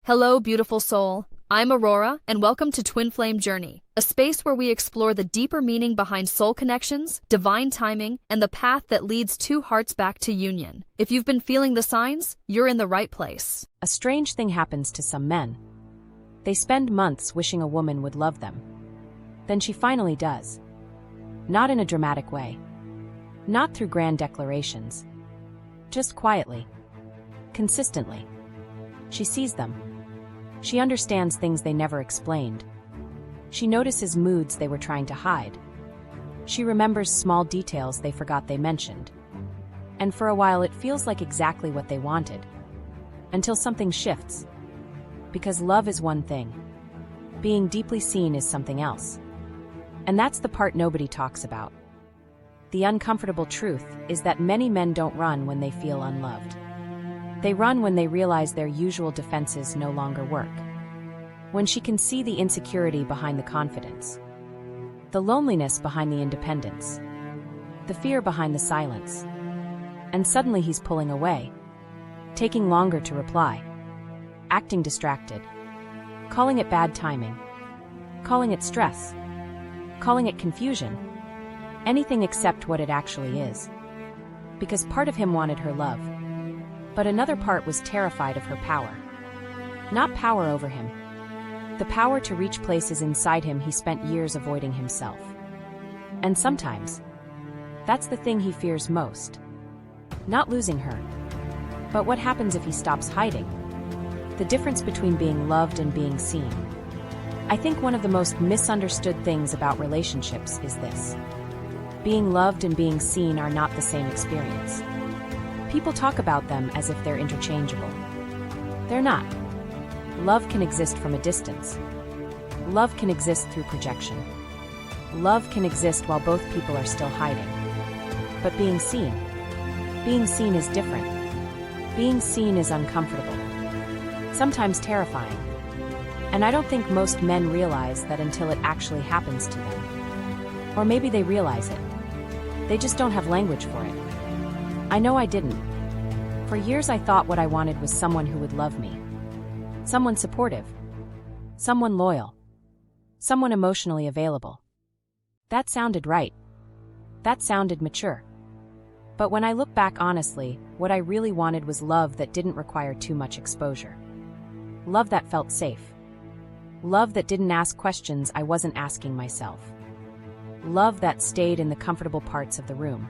Hello, beautiful soul. I'm Aurora, and welcome to Twin Flame Journey, a space where we explore the deeper meaning behind soul connections, divine timing, and the path that leads two hearts back to union. If you've been feeling the signs, you're in the right place. A strange thing happens to some men. They spend months wishing a woman would love them. Then she finally does. Not in a dramatic way. Not through grand declarations. Just quietly. Consistently. She sees them. She understands things they never explained. She notices moods they were trying to hide. She remembers small details they forgot they mentioned. And for a while it feels like exactly what they wanted. Until something shifts. Because love is one thing. Being deeply seen is something else. And that's the part nobody talks about. The uncomfortable truth is that many men don't run when they feel unloved. They run when they realize their usual defenses no longer work. When she can see the insecurity behind the confidence. The loneliness behind the independence. The fear behind the silence. And suddenly he's pulling away. Taking longer to reply. Acting distracted. Calling it bad timing. Calling it stress. Calling it confusion. Anything except what it actually is. Because part of him wanted her love. But another part was terrified of her power. Not power over him. The power to reach places inside him he spent years avoiding himself. And sometimes, that's the thing he fears most. Not losing her. But what happens if he stops hiding? The difference between being loved and being seen. I think one of the most misunderstood things about relationships is this. Being loved and being seen are not the same experience. People talk about them as if they're interchangeable. They're not. Love can exist from a distance. Love can exist through projection. Love can exist while both people are still hiding. But being seen is different. Being seen is uncomfortable. Sometimes terrifying. And I don't think most men realize that until it actually happens to them. Or maybe they realize it. They just don't have language for it. I know I didn't. For years I thought what I wanted was someone who would love me. Someone supportive. Someone loyal. Someone emotionally available. That sounded right. That sounded mature. But when I look back honestly, what I really wanted was love that didn't require too much exposure. Love that felt safe. Love that didn't ask questions I wasn't asking myself. Love that stayed in the comfortable parts of the room.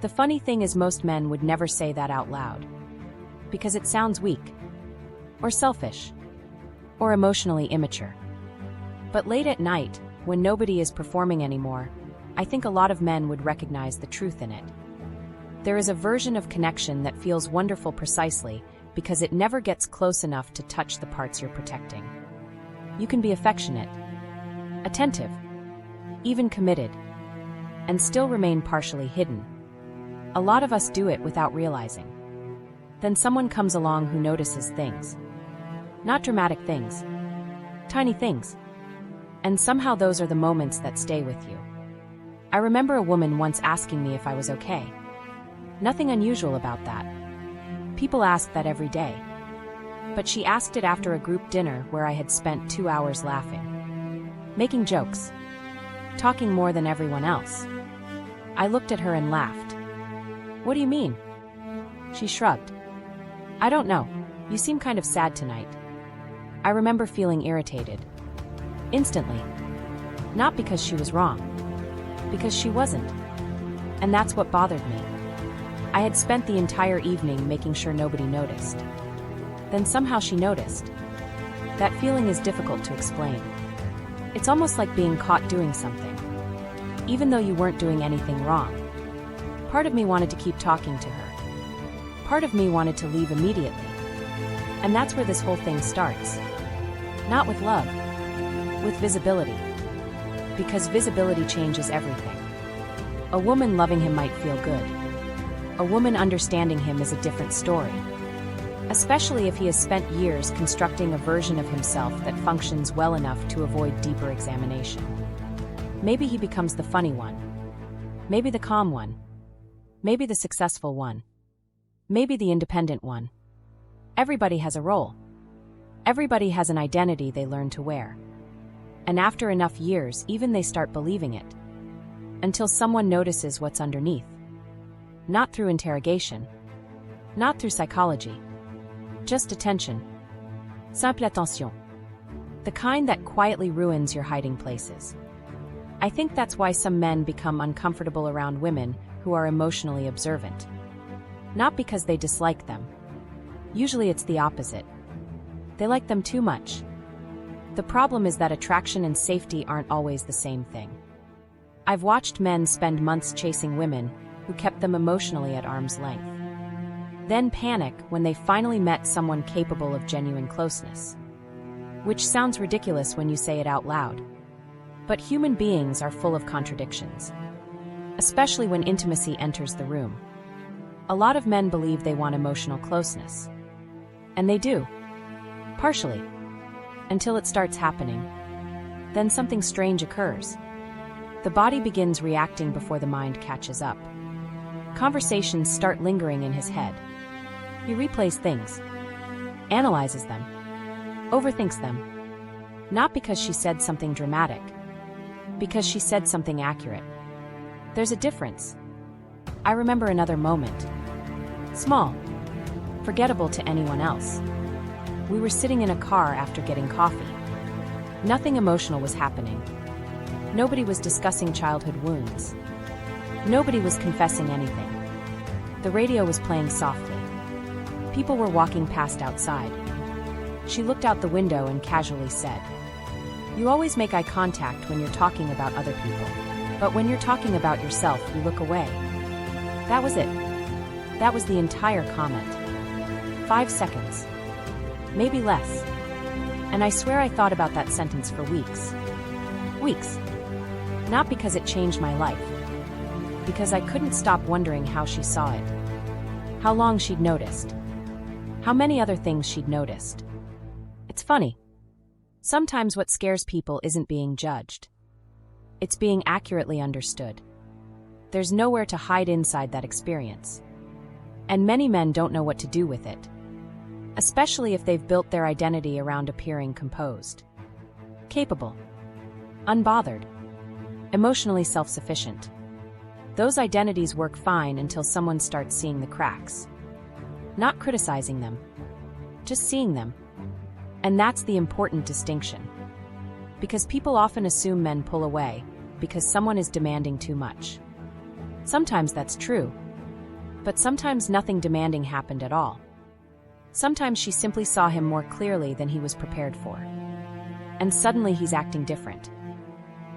The funny thing is most men would never say that out loud. Because it sounds weak. Or selfish. Or emotionally immature. But late at night, when nobody is performing anymore, I think a lot of men would recognize the truth in it. There is a version of connection that feels wonderful precisely because it never gets close enough to touch the parts you're protecting. You can be affectionate, attentive, even committed, and still remain partially hidden. A lot of us do it without realizing. Then someone comes along who notices things. Not dramatic things. Tiny things. And somehow those are the moments that stay with you. I remember a woman once asking me if I was okay. Nothing unusual about that. People ask that every day. But she asked it after a group dinner where I had spent 2 hours laughing. Making jokes. Talking more than everyone else. I looked at her and laughed. What do you mean? She shrugged. I don't know. You seem kind of sad tonight. I remember feeling irritated. Instantly. Not because she was wrong. Because she wasn't. And that's what bothered me. I had spent the entire evening making sure nobody noticed. Then somehow she noticed. That feeling is difficult to explain. It's almost like being caught doing something. Even though you weren't doing anything wrong. Part of me wanted to keep talking to her. Part of me wanted to leave immediately. And that's where this whole thing starts. Not with love. With visibility. Because visibility changes everything. A woman loving him might feel good. A woman understanding him is a different story. Especially if he has spent years constructing a version of himself that functions well enough to avoid deeper examination. Maybe he becomes the funny one. Maybe the calm one. Maybe the successful one. Maybe the independent one. Everybody has a role. Everybody has an identity they learn to wear. And after enough years, even they start believing it. Until someone notices what's underneath. Not through interrogation. Not through psychology. Just attention. Simple attention. The kind that quietly ruins your hiding places. I think that's why some men become uncomfortable around women who are emotionally observant. Not because they dislike them. Usually it's the opposite. They like them too much. The problem is that attraction and safety aren't always the same thing. I've watched men spend months chasing women who kept them emotionally at arm's length. Then panic when they finally met someone capable of genuine closeness. Which sounds ridiculous when you say it out loud. But human beings are full of contradictions. Especially when intimacy enters the room. A lot of men believe they want emotional closeness. And they do. Partially. Until it starts happening. Then something strange occurs. The body begins reacting before the mind catches up. Conversations start lingering in his head. He replays things. Analyzes them. Overthinks them. Not because she said something dramatic. Because she said something accurate. There's a difference. I remember another moment. Small. Forgettable to anyone else. We were sitting in a car after getting coffee. Nothing emotional was happening. Nobody was discussing childhood wounds. Nobody was confessing anything. The radio was playing softly. People were walking past outside. She looked out the window and casually said, "You always make eye contact when you're talking about other people. But when you're talking about yourself, you look away." That was it. That was the entire comment. 5 seconds. Maybe less. And I swear I thought about that sentence for weeks. Weeks. Not because it changed my life. Because I couldn't stop wondering how she saw it. How long she'd noticed. How many other things she'd noticed. It's funny. Sometimes what scares people isn't being judged. It's being accurately understood. There's nowhere to hide inside that experience. And many men don't know what to do with it. Especially if they've built their identity around appearing composed. Capable. Unbothered. Emotionally self-sufficient. Those identities work fine until someone starts seeing the cracks. Not criticizing them. Just seeing them. And that's the important distinction. Because people often assume men pull away because someone is demanding too much. Sometimes that's true. But sometimes nothing demanding happened at all. Sometimes she simply saw him more clearly than he was prepared for. And suddenly he's acting different.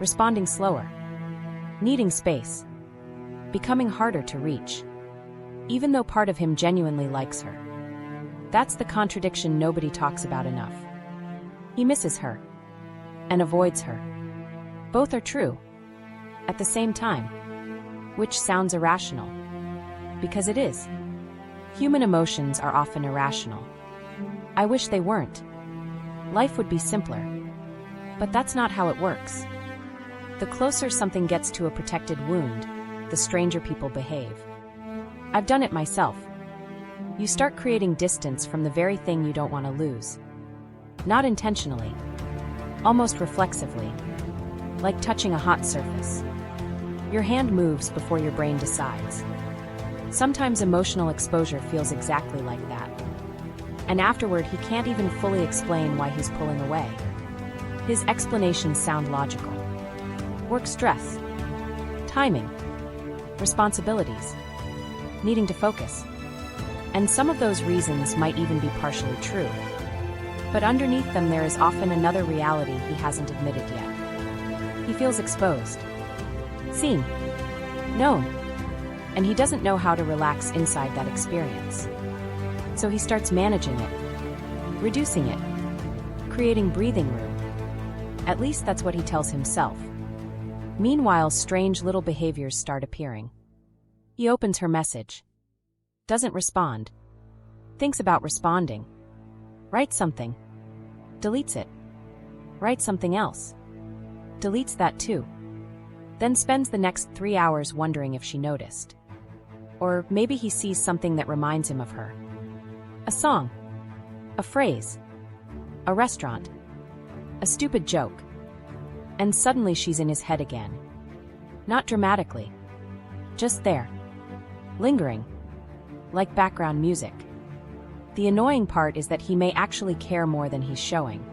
Responding slower. Needing space. Becoming harder to reach. Even though part of him genuinely likes her. That's the contradiction nobody talks about enough. He misses her. And avoids her. Both are true. At the same time. Which sounds irrational. Because it is. Human emotions are often irrational. I wish they weren't. Life would be simpler. But that's not how it works. The closer something gets to a protected wound, the stranger people behave. I've done it myself. You start creating distance from the very thing you don't want to lose. Not intentionally. Almost reflexively. Like touching a hot surface. Your hand moves before your brain decides. Sometimes emotional exposure feels exactly like that. And afterward, he can't even fully explain why he's pulling away. His explanations sound logical. Work stress. Timing. Responsibilities. Needing to focus. And some of those reasons might even be partially true. But underneath them there is often another reality he hasn't admitted yet. He feels exposed. Seen. Known. And he doesn't know how to relax inside that experience. So he starts managing it. Reducing it. Creating breathing room. At least that's what he tells himself. Meanwhile, strange little behaviors start appearing. He opens her message. Doesn't respond. Thinks about responding. Writes something. Deletes it. Writes something else. Deletes that too. Then spends the next 3 hours wondering if she noticed. Or maybe he sees something that reminds him of her. A song. A phrase. a restaurant, a stupid joke. And suddenly she's in his head again. Not dramatically. Just there. Lingering. Like background music. The annoying part is that he may actually care more than he's showing.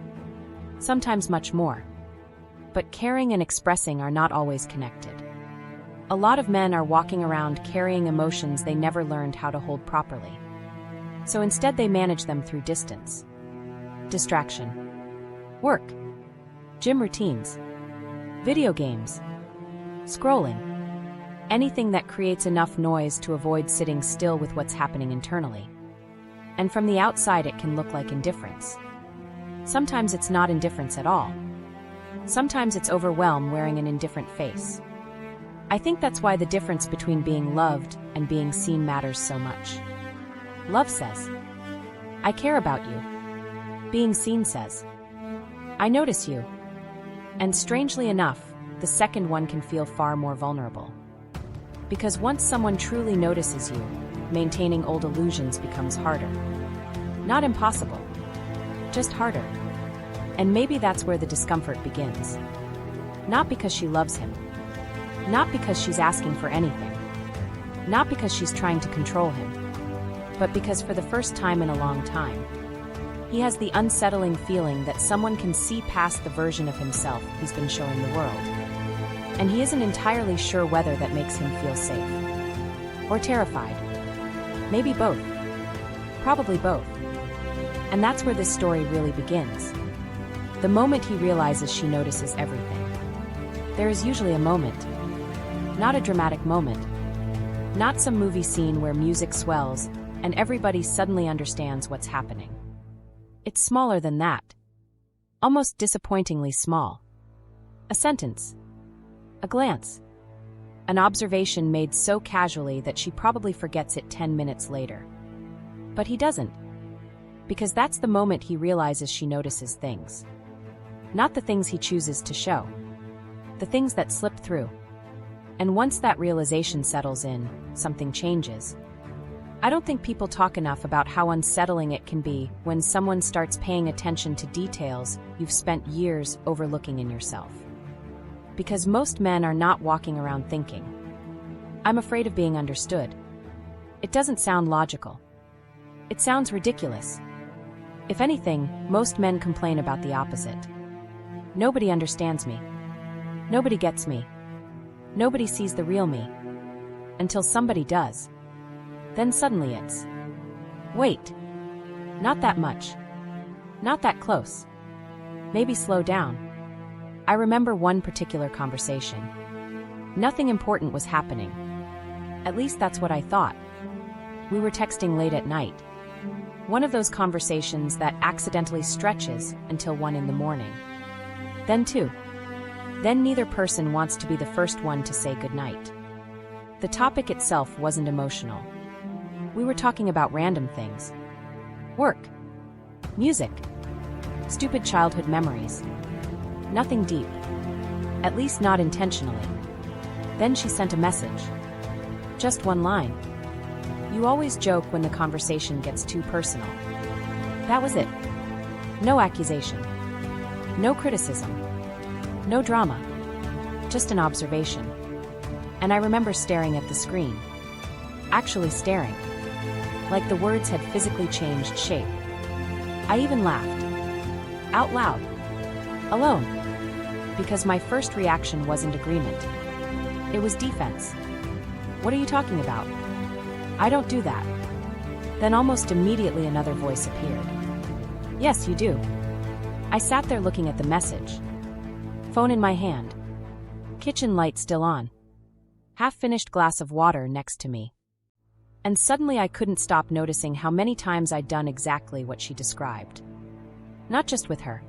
Sometimes much more. But caring and expressing are not always connected. A lot of men are walking around carrying emotions they never learned how to hold properly. So instead they manage them through distance. Distraction. Work. Gym routines. Video games. Scrolling. Anything that creates enough noise to avoid sitting still with what's happening internally. And from the outside it can look like indifference. Sometimes it's not indifference at all. Sometimes it's overwhelm wearing an indifferent face. I think that's why the difference between being loved and being seen matters so much. Love says, I care about you. Being seen says, I notice you. And strangely enough, the second one can feel far more vulnerable. Because once someone truly notices you, maintaining old illusions becomes harder. Not impossible, just harder. And maybe that's where the discomfort begins. Not because she loves him. Not because she's asking for anything. Not because she's trying to control him. But because for the first time in a long time, he has the unsettling feeling that someone can see past the version of himself he's been showing the world. And he isn't entirely sure whether that makes him feel safe. Or terrified. Maybe both. Probably both. And that's where this story really begins. The moment he realizes she notices everything. There is usually a moment. Not a dramatic moment. Not some movie scene where music swells and everybody suddenly understands what's happening. It's smaller than that. Almost disappointingly small. A sentence. A glance. An observation made so casually that she probably forgets it 10 minutes later. But he doesn't. Because that's the moment he realizes she notices things. Not the things he chooses to show. The things that slip through. And once that realization settles in, something changes. I don't think people talk enough about how unsettling it can be when someone starts paying attention to details you've spent years overlooking in yourself. Because most men are not walking around thinking, I'm afraid of being understood. It doesn't sound logical. It sounds ridiculous. If anything, most men complain about the opposite. Nobody understands me. Nobody gets me. Nobody sees the real me. Until somebody does. Then suddenly it's, wait, not that much. Not that close. Maybe slow down. I remember one particular conversation. Nothing important was happening. At least that's what I thought. We were texting late at night. One of those conversations that accidentally stretches until 1 in the morning. Then 2. Then neither person wants to be the first one to say goodnight. The topic itself wasn't emotional. We were talking about random things. Work. Music. Stupid childhood memories. Nothing deep. At least not intentionally. Then she sent a message. Just one line. You always joke when the conversation gets too personal. That was it. No accusation. No criticism. No drama. Just an observation. And I remember staring at the screen. Actually staring. Like the words had physically changed shape. I even laughed. Out loud. Alone. Because my first reaction wasn't agreement. It was defense. What are you talking about? I don't do that. Then almost immediately another voice appeared. Yes, you do. I sat there looking at the message. Phone in my hand. Kitchen light still on. Half-finished glass of water next to me. And suddenly I couldn't stop noticing how many times I'd done exactly what she described. Not just with her.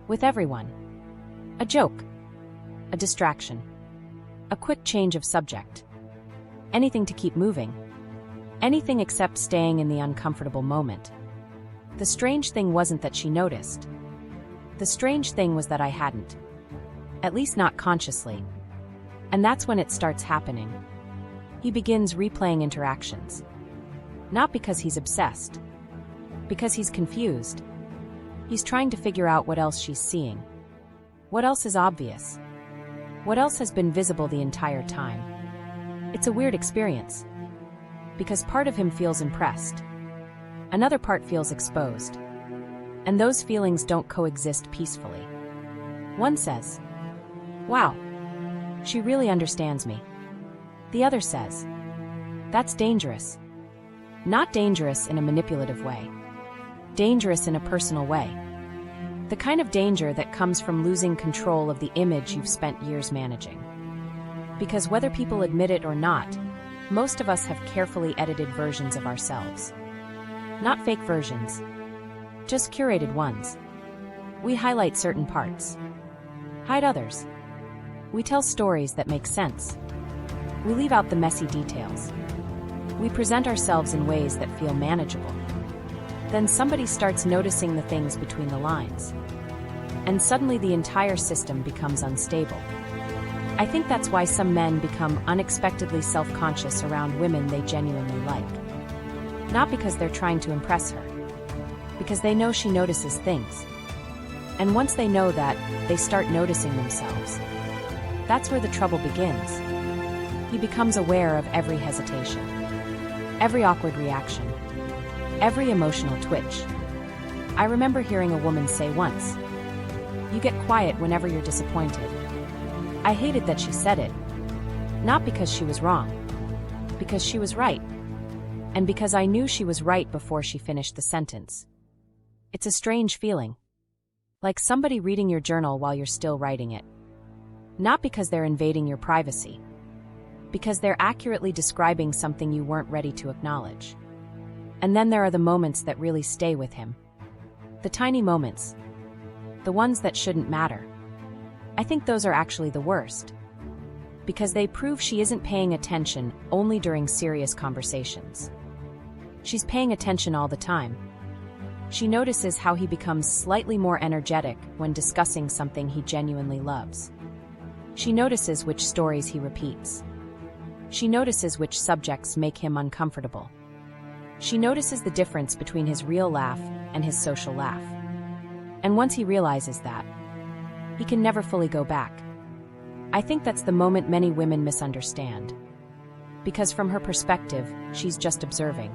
With everyone. A joke. A distraction. A quick change of subject. Anything to keep moving. Anything except staying in the uncomfortable moment. The strange thing wasn't that she noticed. The strange thing was that I hadn't. At least not consciously. And that's when it starts happening. He begins replaying interactions. Not because he's obsessed. Because he's confused. He's trying to figure out what else she's seeing. What else is obvious? What else has been visible the entire time? It's a weird experience. Because part of him feels impressed. Another part feels exposed. And those feelings don't coexist peacefully. One says, "Wow, she really understands me." The other says, "That's dangerous." Not dangerous in a manipulative way. Dangerous in a personal way. The kind of danger that comes from losing control of the image you've spent years managing. Because whether people admit it or not, most of us have carefully edited versions of ourselves. Not fake versions, just curated ones. We highlight certain parts, hide others. We tell stories that make sense. We leave out the messy details. We present ourselves in ways that feel manageable. Then somebody starts noticing the things between the lines. And suddenly the entire system becomes unstable. I think that's why some men become unexpectedly self-conscious around women they genuinely like. Not because they're trying to impress her. Because they know she notices things. And once they know that, they start noticing themselves. That's where the trouble begins. He becomes aware of every hesitation. Every awkward reaction. Every emotional twitch. I remember hearing a woman say once, "You get quiet whenever you're disappointed." I hated that she said it. Not because she was wrong. Because she was right. And because I knew she was right before she finished the sentence. It's a strange feeling. Like somebody reading your journal while you're still writing it. Not because they're invading your privacy. Because they're accurately describing something you weren't ready to acknowledge. And then there are the moments that really stay with him. The tiny moments. The ones that shouldn't matter. I think those are actually the worst. Because they prove she isn't paying attention only during serious conversations. She's paying attention all the time. She notices how he becomes slightly more energetic when discussing something he genuinely loves. She notices which stories he repeats. She notices which subjects make him uncomfortable. She notices the difference between his real laugh and his social laugh. And once he realizes that, he can never fully go back. I think that's the moment many women misunderstand. Because from her perspective, she's just observing.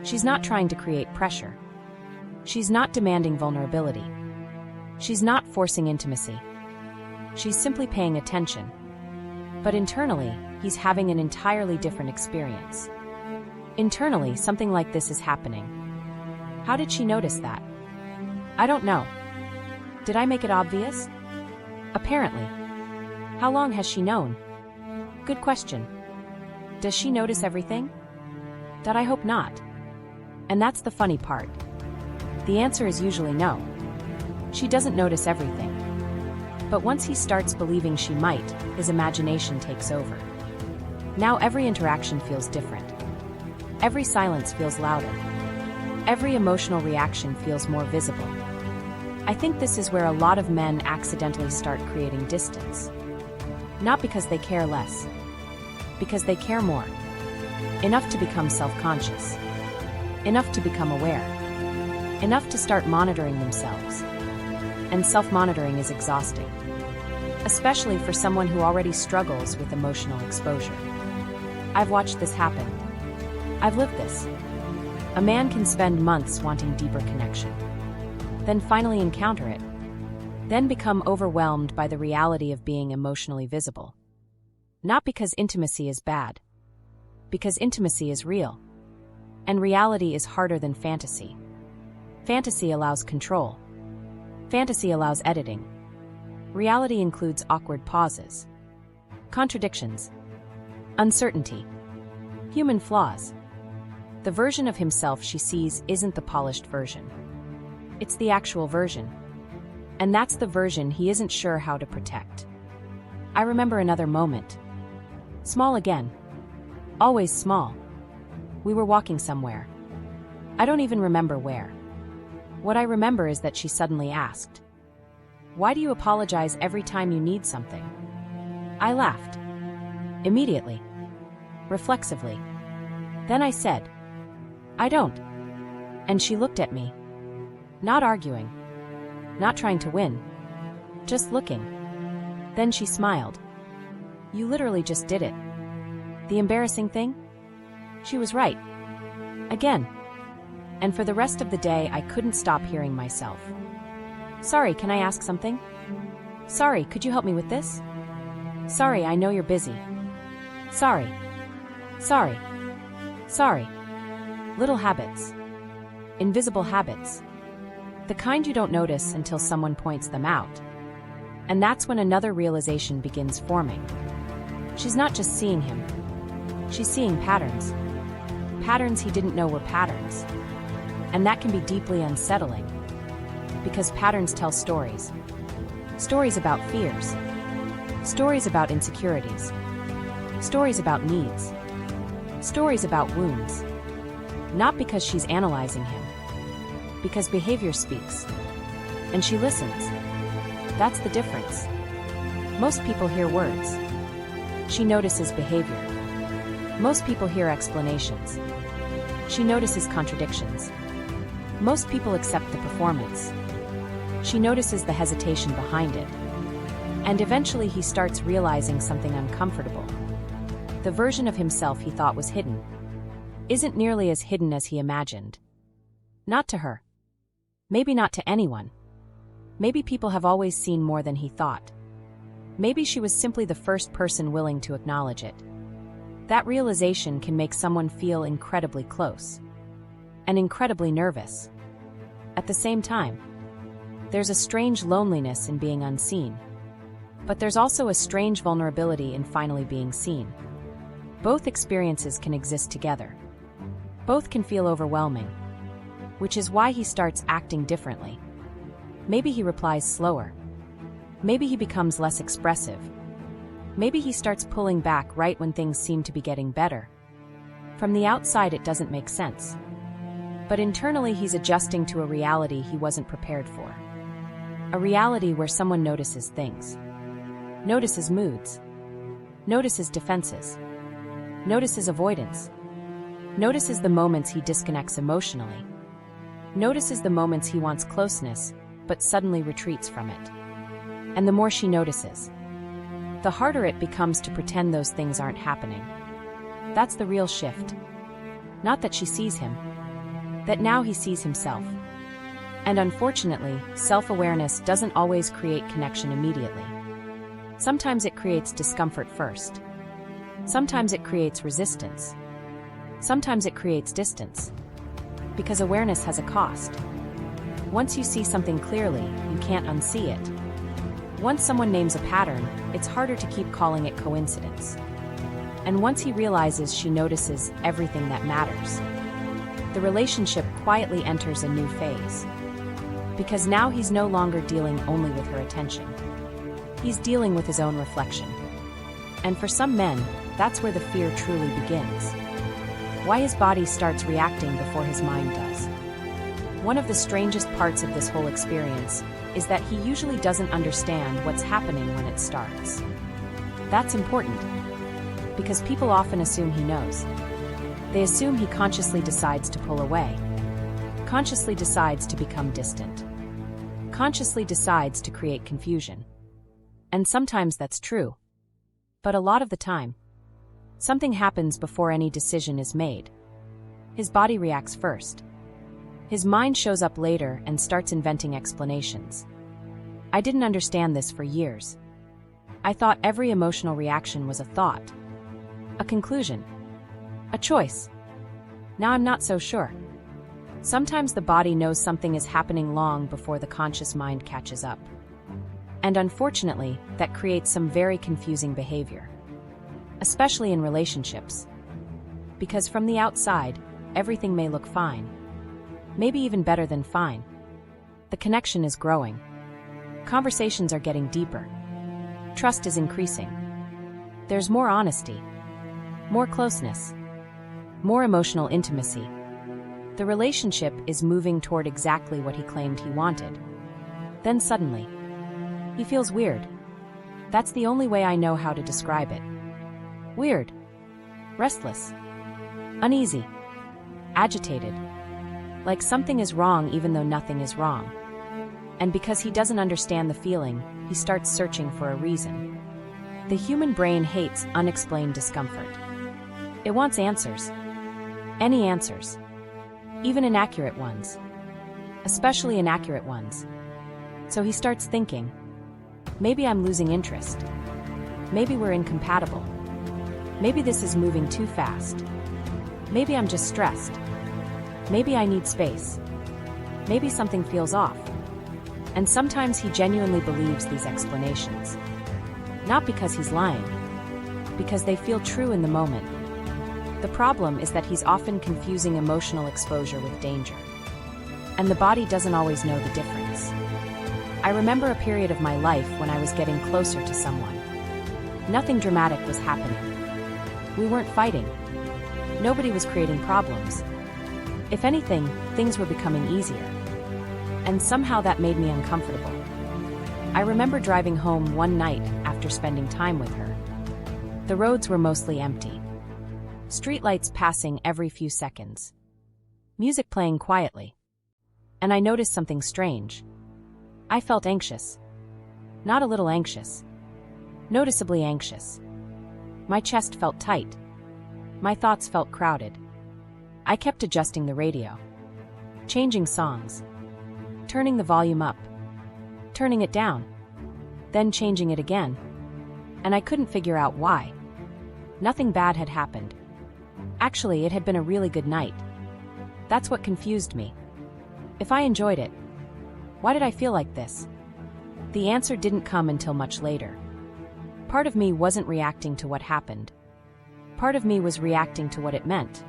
She's not trying to create pressure. She's not demanding vulnerability. She's not forcing intimacy. She's simply paying attention. But internally, he's having an entirely different experience. Internally, something like this is happening. How did she notice that? I don't know. Did I make it obvious? Apparently. How long has she known? Good question. Does she notice everything? That I hope not. And that's the funny part. The answer is usually no. She doesn't notice everything. But once he starts believing she might, his imagination takes over. Now every interaction feels different. Every silence feels louder. Every emotional reaction feels more visible. I think this is where a lot of men accidentally start creating distance. Not because they care less. Because they care more. Enough to become self-conscious. Enough to become aware. Enough to start monitoring themselves. And self-monitoring is exhausting. Especially for someone who already struggles with emotional exposure. I've watched this happen. I've lived this. A man can spend months wanting deeper connection. Then finally encounter it. Then become overwhelmed by the reality of being emotionally visible. Not because intimacy is bad. Because intimacy is real. And reality is harder than fantasy. Fantasy allows control. Fantasy allows editing. Reality includes awkward pauses. Contradictions. Uncertainty. Human flaws. The version of himself she sees isn't the polished version. It's the actual version. And that's the version he isn't sure how to protect. I remember another moment. Small again. Always small. We were walking somewhere. I don't even remember where. What I remember is that she suddenly asked, "Why do you apologize every time you need something?" I laughed. Immediately. Reflexively. Then I said, "I don't." And she looked at me. Not arguing. not trying to win, just looking. Then she smiled. You literally just did it. The embarrassing thing? She was right. Again. And for the rest of the day, I couldn't stop hearing myself. Sorry, can I ask something? Sorry, could you help me with this? Sorry, I know you're busy. Sorry. Sorry. Sorry. Little habits. Invisible habits. The kind you don't notice until someone points them out. And that's when another realization begins forming. She's not just seeing him. She's seeing patterns. Patterns he didn't know were patterns. And that can be deeply unsettling. Because patterns tell stories. Stories about fears. Stories about insecurities. Stories about needs. Stories about wounds. Not because she's analyzing him. Because behavior speaks. And she listens. That's the difference. Most people hear words. She notices behavior. Most people hear explanations. She notices contradictions. Most people accept the performance. She notices the hesitation behind it. And eventually he starts realizing something uncomfortable. The version of himself he thought was hidden isn't nearly as hidden as he imagined. Not to her. Maybe not to anyone. Maybe people have always seen more than he thought. Maybe she was simply the first person willing to acknowledge it. That realization can make someone feel incredibly close. And incredibly nervous. At the same time, there's a strange loneliness in being unseen. But there's also a strange vulnerability in finally being seen. Both experiences can exist together. Both can feel overwhelming. Which is why he starts acting differently. Maybe he replies slower. Maybe he becomes less expressive. Maybe he starts pulling back right when things seem to be getting better. From the outside, it doesn't make sense. But internally, he's adjusting to a reality he wasn't prepared for. A reality where someone notices things. Notices moods. Notices defenses. Notices avoidance. Notices the moments he disconnects emotionally. Notices the moments he wants closeness, but suddenly retreats from it. And the more she notices, the harder it becomes to pretend those things aren't happening. That's the real shift. Not that she sees him, that now he sees himself. And unfortunately, self-awareness doesn't always create connection immediately. Sometimes it creates discomfort first. Sometimes it creates resistance. Sometimes it creates distance. Because awareness has a cost. Once you see something clearly, you can't unsee it. Once someone names a pattern, it's harder to keep calling it coincidence. And once he realizes she notices everything that matters, the relationship quietly enters a new phase. Because now he's no longer dealing only with her attention. He's dealing with his own reflection. And for some men, that's where the fear truly begins. Why his body starts reacting before his mind does. One of the strangest parts of this whole experience is that he usually doesn't understand what's happening when it starts. That's important, because people often assume he knows. They assume he consciously decides to pull away, consciously decides to become distant, consciously decides to create confusion. And sometimes that's true. But a lot of the time, something happens before any decision is made. His body reacts first. His mind shows up later and starts inventing explanations. I didn't understand this for years. I thought every emotional reaction was a thought, a conclusion, a choice. Now I'm not so sure. Sometimes the body knows something is happening long before the conscious mind catches up. And unfortunately, that creates some very confusing behavior. Especially in relationships. Because from the outside, everything may look fine. Maybe even better than fine. The connection is growing. Conversations are getting deeper. Trust is increasing. There's more honesty. More closeness. More emotional intimacy. The relationship is moving toward exactly what he claimed he wanted. Then suddenly, he feels weird. That's the only way I know how to describe it. Weird. Restless. Uneasy. Agitated. Like something is wrong even though nothing is wrong. And because he doesn't understand the feeling, he starts searching for a reason. The human brain hates unexplained discomfort. It wants answers. Any answers. Even inaccurate ones. Especially inaccurate ones. So he starts thinking, maybe I'm losing interest. Maybe we're incompatible. Maybe this is moving too fast. Maybe I'm just stressed. Maybe I need space. Maybe something feels off. And sometimes he genuinely believes these explanations. Not because he's lying, because they feel true in the moment. The problem is that he's often confusing emotional exposure with danger. And the body doesn't always know the difference. I remember a period of my life when I was getting closer to someone. Nothing dramatic was happening. We weren't fighting. Nobody was creating problems. If anything, things were becoming easier. And somehow that made me uncomfortable. I remember driving home one night after spending time with her. The roads were mostly empty. Streetlights passing every few seconds. Music playing quietly. And I noticed something strange. I felt anxious. Not a little anxious. Noticeably anxious. My chest felt tight. My thoughts felt crowded. I kept adjusting the radio. Changing songs. Turning the volume up. Turning it down. Then changing it again. And I couldn't figure out why. Nothing bad had happened. Actually, it had been a really good night. That's what confused me. If I enjoyed it, why did I feel like this? The answer didn't come until much later. Part of me wasn't reacting to what happened. Part of me was reacting to what it meant.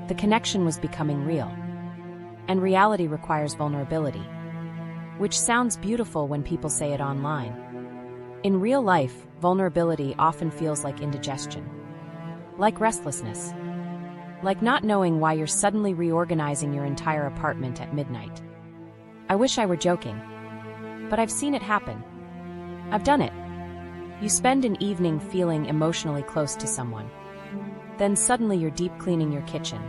The connection was becoming real. And reality requires vulnerability. Which sounds beautiful when people say it online. In real life, vulnerability often feels like indigestion. Like restlessness. Like not knowing why you're suddenly reorganizing your entire apartment at midnight. I wish I were joking. But I've seen it happen. I've done it. You spend an evening feeling emotionally close to someone. Then suddenly you're deep cleaning your kitchen.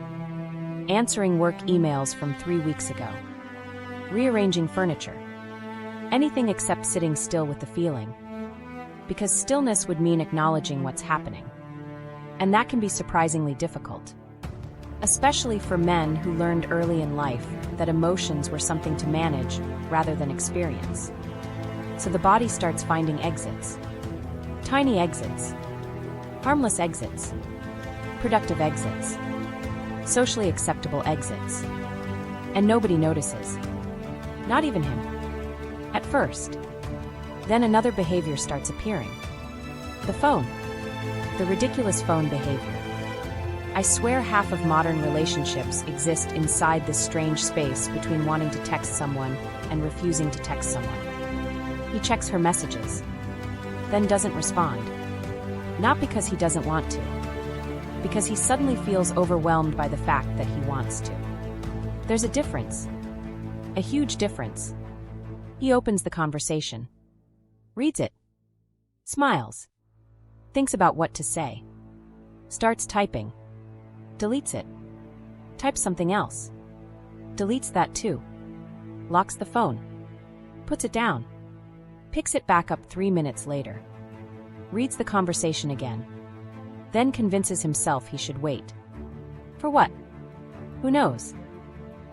Answering work emails from 3 weeks ago. Rearranging furniture. Anything except sitting still with the feeling. Because stillness would mean acknowledging what's happening. And that can be surprisingly difficult. Especially for men who learned early in life that emotions were something to manage rather than experience. So the body starts finding exits. Tiny exits. Harmless exits. Productive exits. Socially acceptable exits. And nobody notices. Not even him. At first. Then another behavior starts appearing. The phone. The ridiculous phone behavior. I swear half of modern relationships exist inside this strange space between wanting to text someone and refusing to text someone. He checks her messages. Then doesn't respond. Not because he doesn't want to. Because he suddenly feels overwhelmed by the fact that he wants to. There's a difference. A huge difference. He opens the conversation. Reads it. Smiles. Thinks about what to say. Starts typing. Deletes it. Types something else. Deletes that too. Locks the phone. Puts it down. Picks it back up 3 minutes later. Reads the conversation again. Then convinces himself he should wait. For what? Who knows?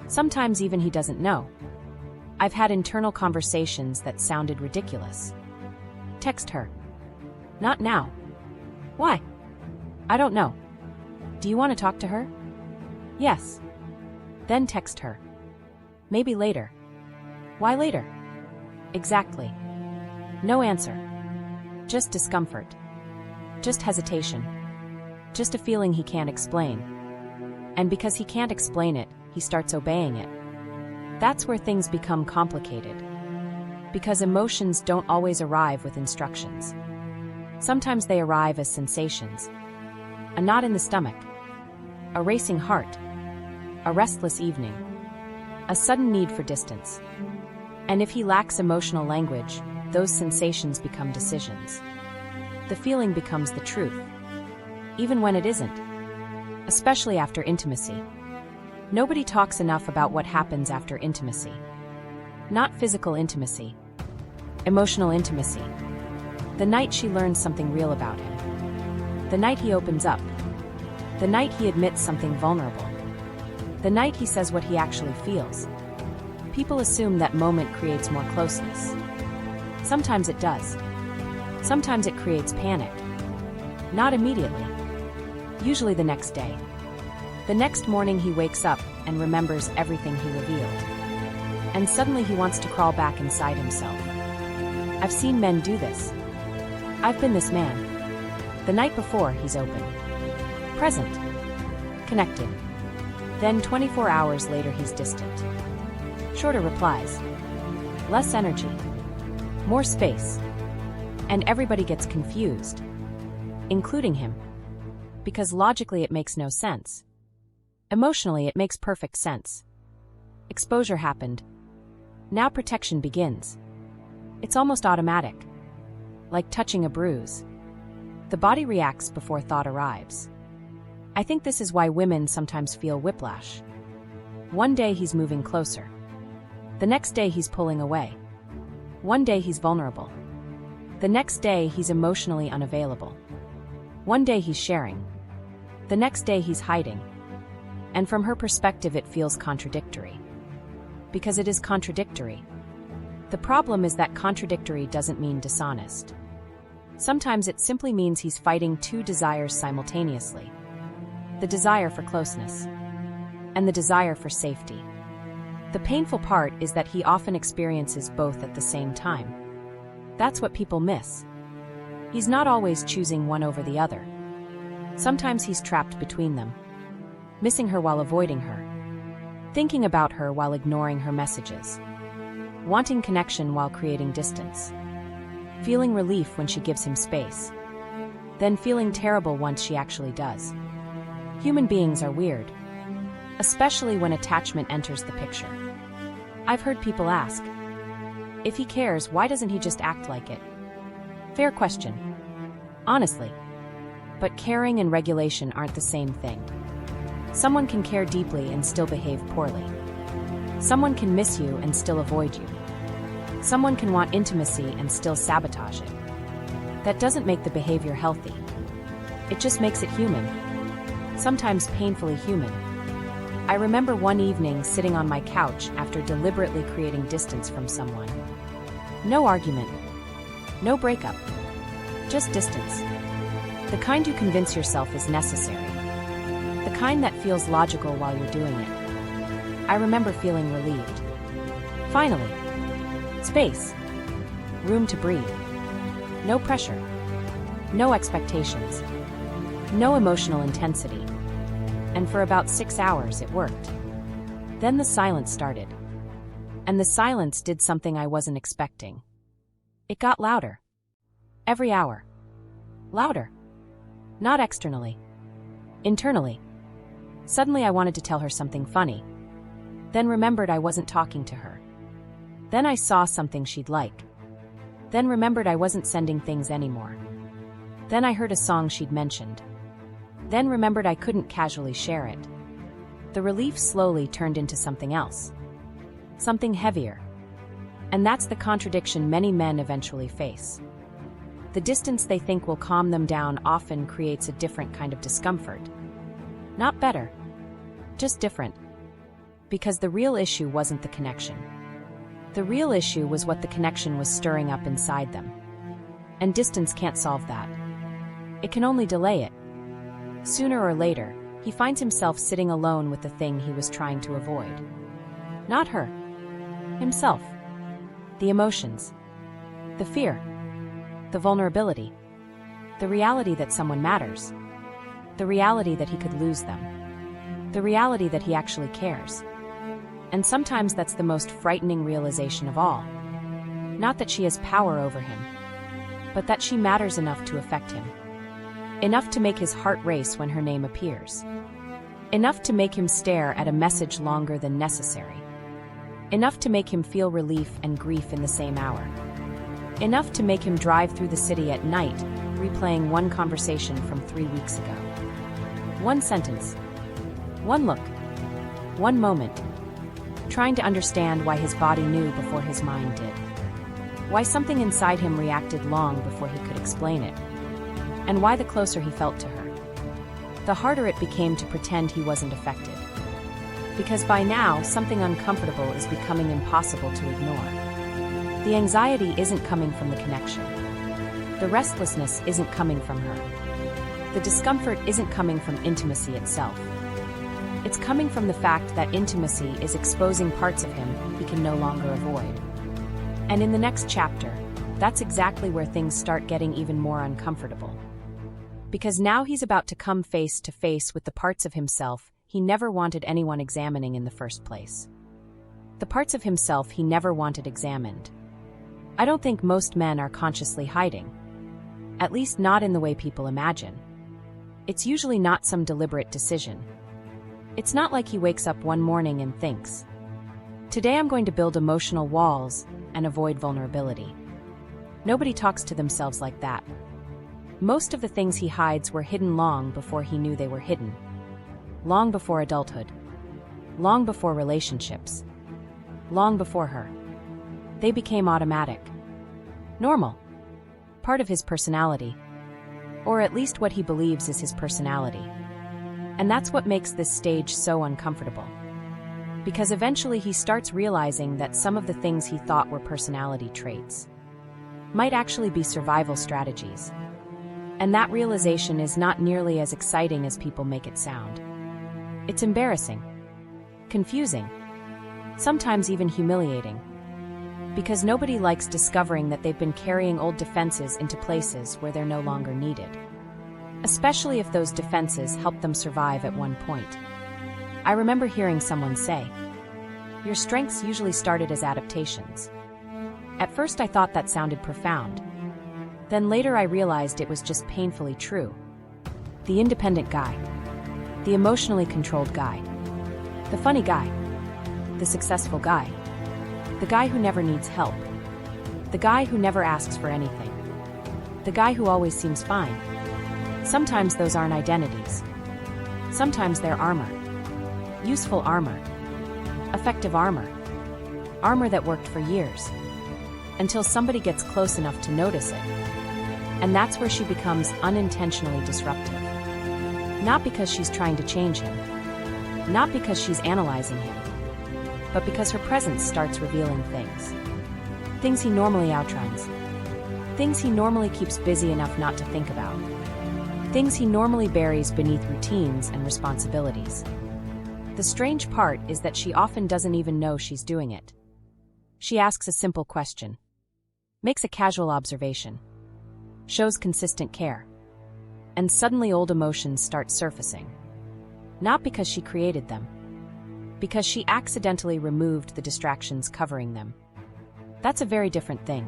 Sometimes even he doesn't know. I've had internal conversations that sounded ridiculous. Text her. Not now. Why? I don't know. Do you want to talk to her? Yes. Then text her. Maybe later. Why later? Exactly. No answer. Just discomfort. Just hesitation. Just a feeling he can't explain. And because he can't explain it, he starts obeying it. That's where things become complicated. Because emotions don't always arrive with instructions. Sometimes they arrive as sensations. A knot in the stomach. A racing heart. A restless evening. A sudden need for distance. And if he lacks emotional language, those sensations become decisions. The feeling becomes the truth. Even when it isn't. Especially after intimacy. Nobody talks enough about what happens after intimacy. Not physical intimacy. Emotional intimacy. The night she learns something real about him. The night he opens up. The night he admits something vulnerable. The night he says what he actually feels. People assume that moment creates more closeness. Sometimes it does. Sometimes it creates panic. Not immediately. Usually the next day. The next morning he wakes up and remembers everything he revealed. And suddenly he wants to crawl back inside himself. I've seen men do this. I've been this man. The night before, he's open. Present. Connected. Then 24 hours later, he's distant. Shorter replies. Less energy. More space. And everybody gets confused. Including him. Because logically it makes no sense. Emotionally it makes perfect sense. Exposure happened. Now protection begins. It's almost automatic. Like touching a bruise. The body reacts before thought arrives. I think this is why women sometimes feel whiplash. One day he's moving closer. The next day he's pulling away. One day he's vulnerable. The next day he's emotionally unavailable. One day he's sharing. The next day he's hiding. And from her perspective it feels contradictory. Because it is contradictory. The problem is that contradictory doesn't mean dishonest. Sometimes it simply means he's fighting two desires simultaneously. The desire for closeness. And the desire for safety. The painful part is that he often experiences both at the same time. That's what people miss. He's not always choosing one over the other. Sometimes he's trapped between them. Missing her while avoiding her. Thinking about her while ignoring her messages. Wanting connection while creating distance. Feeling relief when she gives him space. Then feeling terrible once she actually does. Human beings are weird. Especially when attachment enters the picture. I've heard people ask, if he cares, why doesn't he just act like it? Fair question. Honestly. But caring and regulation aren't the same thing. Someone can care deeply and still behave poorly. Someone can miss you and still avoid you. Someone can want intimacy and still sabotage it. That doesn't make the behavior healthy. It just makes it human. Sometimes painfully human. I remember one evening sitting on my couch after deliberately creating distance from someone. No argument. No breakup. Just distance. The kind you convince yourself is necessary. The kind that feels logical while you're doing it. I remember feeling relieved. Finally. Space. Room to breathe. No pressure. No expectations. No emotional intensity. And for about 6 hours it worked. Then the silence started. And the silence did something I wasn't expecting. It got louder. Every hour. Louder. Not externally. Internally. Suddenly I wanted to tell her something funny. Then remembered I wasn't talking to her. Then I saw something she'd like. Then remembered I wasn't sending things anymore. Then I heard a song she'd mentioned. Then remembered I couldn't casually share it. The relief slowly turned into something else. Something heavier. And that's the contradiction many men eventually face. The distance they think will calm them down often creates a different kind of discomfort. Not better. Just different. Because the real issue wasn't the connection. The real issue was what the connection was stirring up inside them. And distance can't solve that. It can only delay it. Sooner or later, he finds himself sitting alone with the thing he was trying to avoid. Not her. Himself. The emotions. The fear. The vulnerability. The reality that someone matters. The reality that he could lose them. The reality that he actually cares. And sometimes that's the most frightening realization of all. Not that she has power over him, but that she matters enough to affect him. Enough to make his heart race when her name appears. Enough to make him stare at a message longer than necessary. Enough to make him feel relief and grief in the same hour. Enough to make him drive through the city at night, replaying one conversation from 3 weeks ago. One sentence. One look. One moment. trying to understand why his body knew before his mind did. Why something inside him reacted long before he could explain it. And why the closer he felt to her, the harder it became to pretend he wasn't affected. Because by now, something uncomfortable is becoming impossible to ignore. The anxiety isn't coming from the connection. The restlessness isn't coming from her. The discomfort isn't coming from intimacy itself. It's coming from the fact that intimacy is exposing parts of him he can no longer avoid. And in the next chapter, that's exactly where things start getting even more uncomfortable. Because now he's about to come face to face with the parts of himself he never wanted anyone examining in the first place. The parts of himself he never wanted examined. I don't think most men are consciously hiding. At least not in the way people imagine. It's usually not some deliberate decision. It's not like he wakes up one morning and thinks, "Today I'm going to build emotional walls and avoid vulnerability." Nobody talks to themselves like that. Most of the things he hides were hidden long before he knew they were hidden. Long before adulthood. Long before relationships. Long before her. They became automatic. Normal. Part of his personality. Or at least what he believes is his personality. And that's what makes this stage so uncomfortable. Because eventually he starts realizing that some of the things he thought were personality traits might actually be survival strategies. And that realization is not nearly as exciting as people make it sound. It's embarrassing, confusing, sometimes even humiliating. Because nobody likes discovering that they've been carrying old defenses into places where they're no longer needed. Especially if those defenses helped them survive at one point. I remember hearing someone say, "Your strengths usually started as adaptations." At first I thought that sounded profound. Then later I realized it was just painfully true. The independent guy. The emotionally controlled guy. The funny guy. The successful guy. The guy who never needs help. The guy who never asks for anything. The guy who always seems fine. Sometimes those aren't identities. Sometimes they're armor. Useful armor. Effective armor. Armor that worked for years. Until somebody gets close enough to notice it. And that's where she becomes unintentionally disruptive. Not because she's trying to change him. Not because she's analyzing him. But because her presence starts revealing things. Things he normally outruns. Things he normally keeps busy enough not to think about. Things he normally buries beneath routines and responsibilities. The strange part is that she often doesn't even know she's doing it. She asks a simple question. Makes a casual observation. Shows consistent care. And suddenly old emotions start surfacing. Not because she created them. Because she accidentally removed the distractions covering them. That's a very different thing.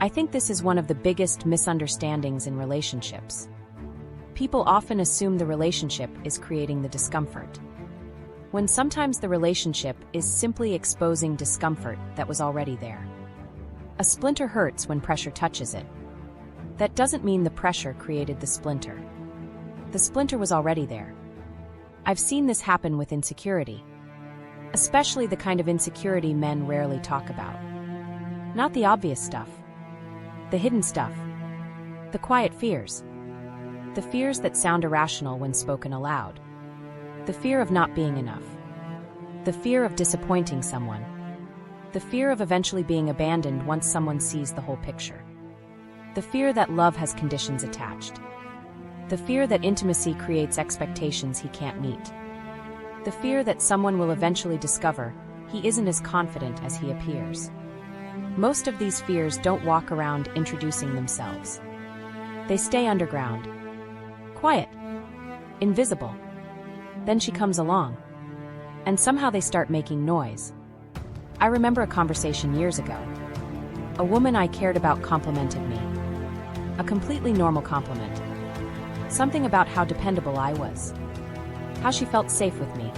I think this is one of the biggest misunderstandings in relationships. People often assume the relationship is creating the discomfort, when sometimes the relationship is simply exposing discomfort that was already there. A splinter hurts when pressure touches it. That doesn't mean the pressure created the splinter. The splinter was already there. I've seen this happen with insecurity. Especially the kind of insecurity men rarely talk about. Not the obvious stuff. The hidden stuff. The quiet fears. The fears that sound irrational when spoken aloud. The fear of not being enough. The fear of disappointing someone. The fear of eventually being abandoned once someone sees the whole picture. The fear that love has conditions attached. The fear that intimacy creates expectations he can't meet. The fear that someone will eventually discover he isn't as confident as he appears. Most of these fears don't walk around introducing themselves. They stay underground. Quiet. Invisible. Then she comes along. And somehow they start making noise. I remember a conversation years ago. A woman I cared about complimented me. A completely normal compliment. Something about how dependable I was. How she felt safe with me.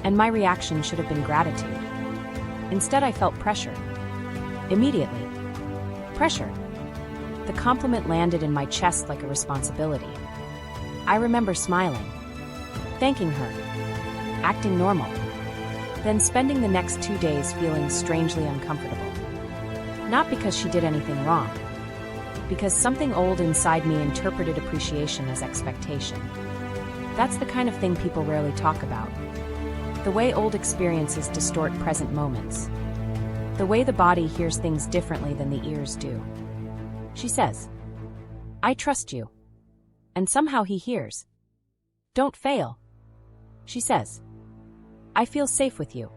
And my reaction should have been gratitude. Instead, I felt pressure. Immediately. Pressure. The compliment landed in my chest like a responsibility. I remember smiling. Thanking her. Acting normal. then spending the next 2 days feeling strangely uncomfortable. Not because she did anything wrong, because something old inside me interpreted appreciation as expectation. That's the kind of thing people rarely talk about. The way old experiences distort present moments. The way the body hears things differently than the ears do. She says, "I trust you." And somehow he hears, "Don't fail." She says, "I feel safe with you."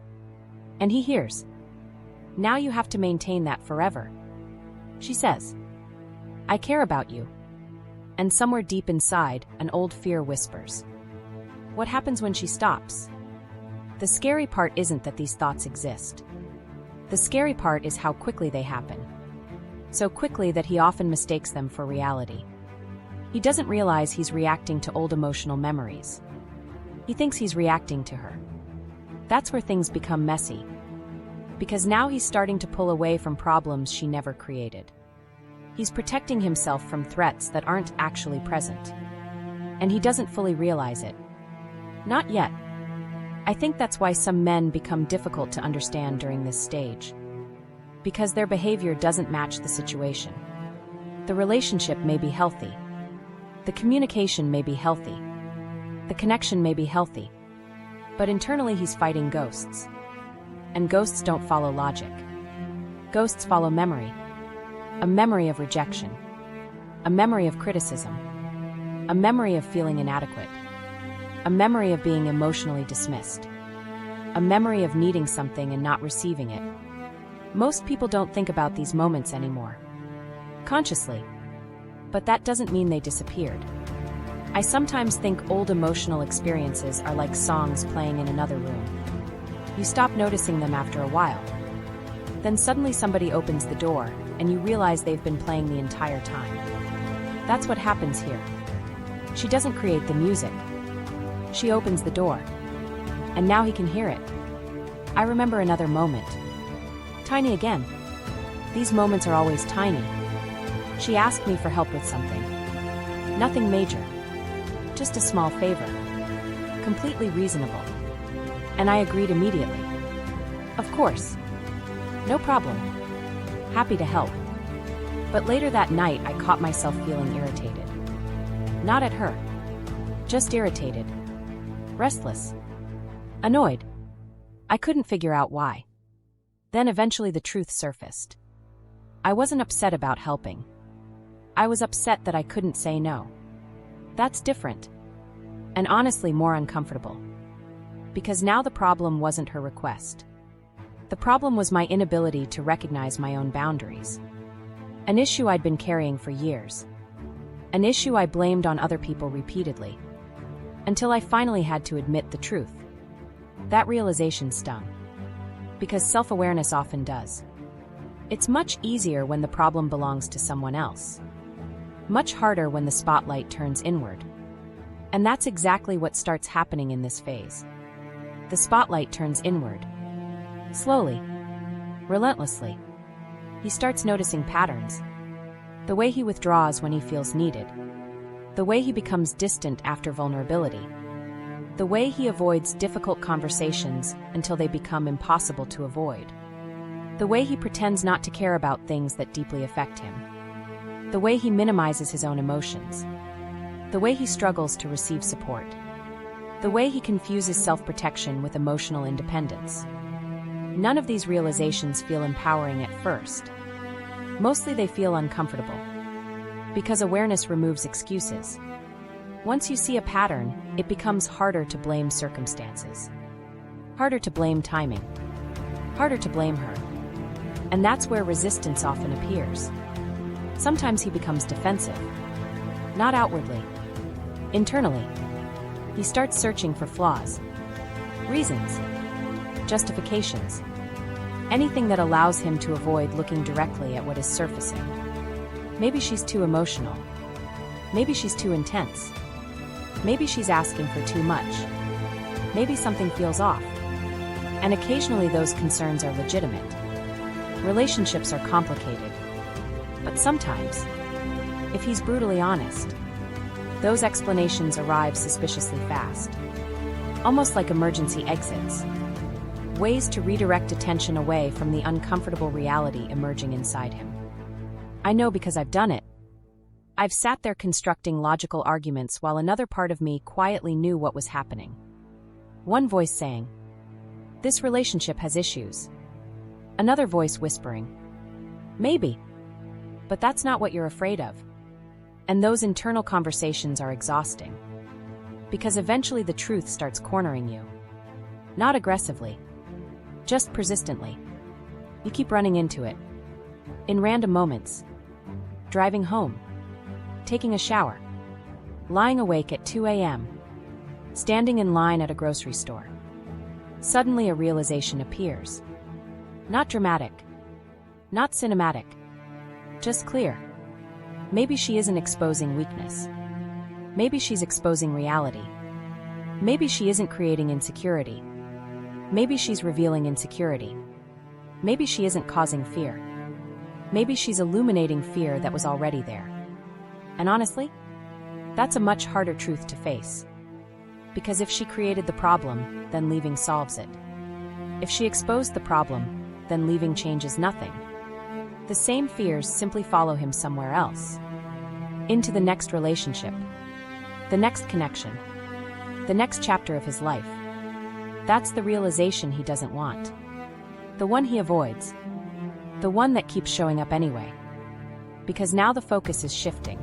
And he hears, "Now you have to maintain that forever." She says, "I care about you." And somewhere deep inside, an old fear whispers. What happens when she stops? The scary part isn't that these thoughts exist. The scary part is how quickly they happen. So quickly that he often mistakes them for reality. He doesn't realize he's reacting to old emotional memories. He thinks he's reacting to her. That's where things become messy. Because now he's starting to pull away from problems she never created. He's protecting himself from threats that aren't actually present. And he doesn't fully realize it. Not yet. I think that's why some men become difficult to understand during this stage. Because their behavior doesn't match the situation. The relationship may be healthy. The communication may be healthy. The connection may be healthy. But internally he's fighting ghosts. And ghosts don't follow logic. Ghosts follow memory. A memory of rejection. A memory of criticism. A memory of feeling inadequate. A memory of being emotionally dismissed. A memory of needing something and not receiving it. Most people don't think about these moments anymore. Consciously. But that doesn't mean they disappeared. I sometimes think old emotional experiences are like songs playing in another room. You stop noticing them after a while. Then suddenly somebody opens the door, and you realize they've been playing the entire time. That's what happens here. She doesn't create the music. She opens the door. And now he can hear it. I remember another moment. Tiny again. These moments are always tiny. She asked me for help with something. Nothing major. Just a small favor. Completely reasonable. And I agreed immediately. Of course. No problem. Happy to help. But later that night I caught myself feeling irritated. Not at her. Just irritated. Restless. Annoyed. I couldn't figure out why. Then eventually the truth surfaced. I wasn't upset about helping. I was upset that I couldn't say no. That's different. And honestly more uncomfortable. Because now the problem wasn't her request. The problem was my inability to recognize my own boundaries. An issue I'd been carrying for years. An issue I blamed on other people repeatedly. Until I finally had to admit the truth. That realization stung. Because self-awareness often does. It's much easier when the problem belongs to someone else. Much harder when the spotlight turns inward. And that's exactly what starts happening in this phase. The spotlight turns inward. Slowly. Relentlessly. He starts noticing patterns. The way he withdraws when he feels needed. The way he becomes distant after vulnerability. The way he avoids difficult conversations until they become impossible to avoid. The way he pretends not to care about things that deeply affect him. The way he minimizes his own emotions. The way he struggles to receive support. The way he confuses self-protection with emotional independence. None of these realizations feel empowering at first. Mostly they feel uncomfortable. Because awareness removes excuses. Once you see a pattern, it becomes harder to blame circumstances. Harder to blame timing. Harder to blame her. And that's where resistance often appears. Sometimes he becomes defensive. Not outwardly. Internally. He starts searching for flaws. Reasons. Justifications. Anything that allows him to avoid looking directly at what is surfacing. Maybe she's too emotional. Maybe she's too intense. Maybe she's asking for too much. Maybe something feels off. And occasionally those concerns are legitimate. Relationships are complicated. But sometimes, if he's brutally honest, those explanations arrive suspiciously fast. Almost like emergency exits. ways to redirect attention away from the uncomfortable reality emerging inside him. I know because I've done it. I've sat there constructing logical arguments while another part of me quietly knew what was happening. One voice saying, "This relationship has issues." Another voice whispering, "Maybe, but that's not what you're afraid of." And those internal conversations are exhausting. Because eventually the truth starts cornering you. Not aggressively, just persistently. You keep running into it. In random moments. Driving home. Taking a shower. Lying awake at 2 a.m. Standing in line at a grocery store. Suddenly a realization appears. Not dramatic. Not cinematic. Just clear. Maybe she isn't exposing weakness. Maybe she's exposing reality. Maybe she isn't creating insecurity. Maybe she's revealing insecurity. Maybe she isn't causing fear. Maybe she's illuminating fear that was already there. And honestly, that's a much harder truth to face. Because if she created the problem, then leaving solves it. If she exposed the problem, then leaving changes nothing. The same fears simply follow him somewhere else. Into the next relationship. The next connection. The next chapter of his life. That's the realization he doesn't want. The one he avoids. The one that keeps showing up anyway. Because now the focus is shifting.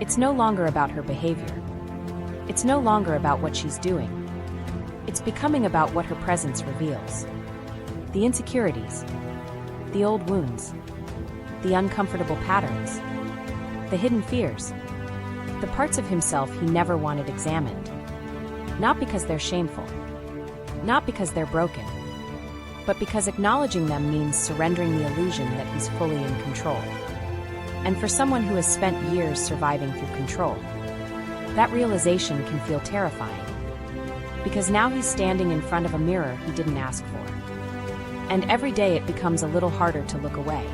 It's no longer about her behavior. It's no longer about what she's doing. It's becoming about what her presence reveals. The insecurities. The old wounds. The uncomfortable patterns. The hidden fears. The parts of himself he never wanted examined. Not because they're shameful. Not because they're broken. But because acknowledging them means surrendering the illusion that he's fully in control. And for someone who has spent years surviving through control, that realization can feel terrifying. Because now he's standing in front of a mirror he didn't ask for. And every day it becomes a little harder to look away.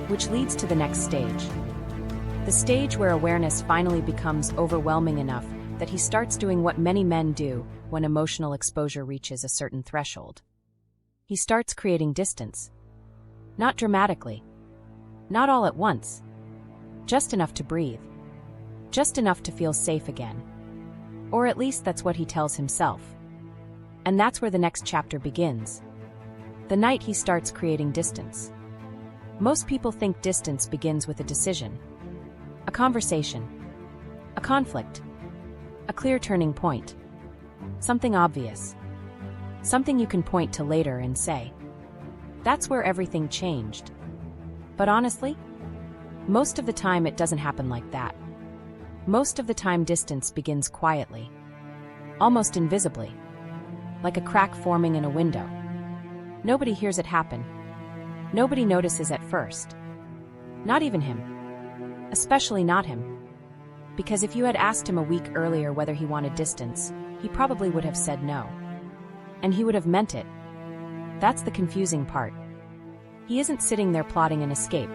Which leads to the next stage. The stage where awareness finally becomes overwhelming enough that he starts doing what many men do when emotional exposure reaches a certain threshold. He starts creating distance. Not dramatically. Not all at once. Just enough to breathe. Just enough to feel safe again. Or at least that's what he tells himself. And that's where the next chapter begins. The night he starts creating distance. Most people think distance begins with a decision. A conversation. A conflict. A clear turning point. Something obvious. Something you can point to later and say, "That's where everything changed." But honestly, most of the time it doesn't happen like that. Most of the time distance begins quietly. Almost invisibly. Like a crack forming in a window. Nobody hears it happen. Nobody notices at first. Not even him. Especially not him. Because if you had asked him a week earlier whether he wanted distance, he probably would have said no. And he would have meant it. That's the confusing part. He isn't sitting there plotting an escape.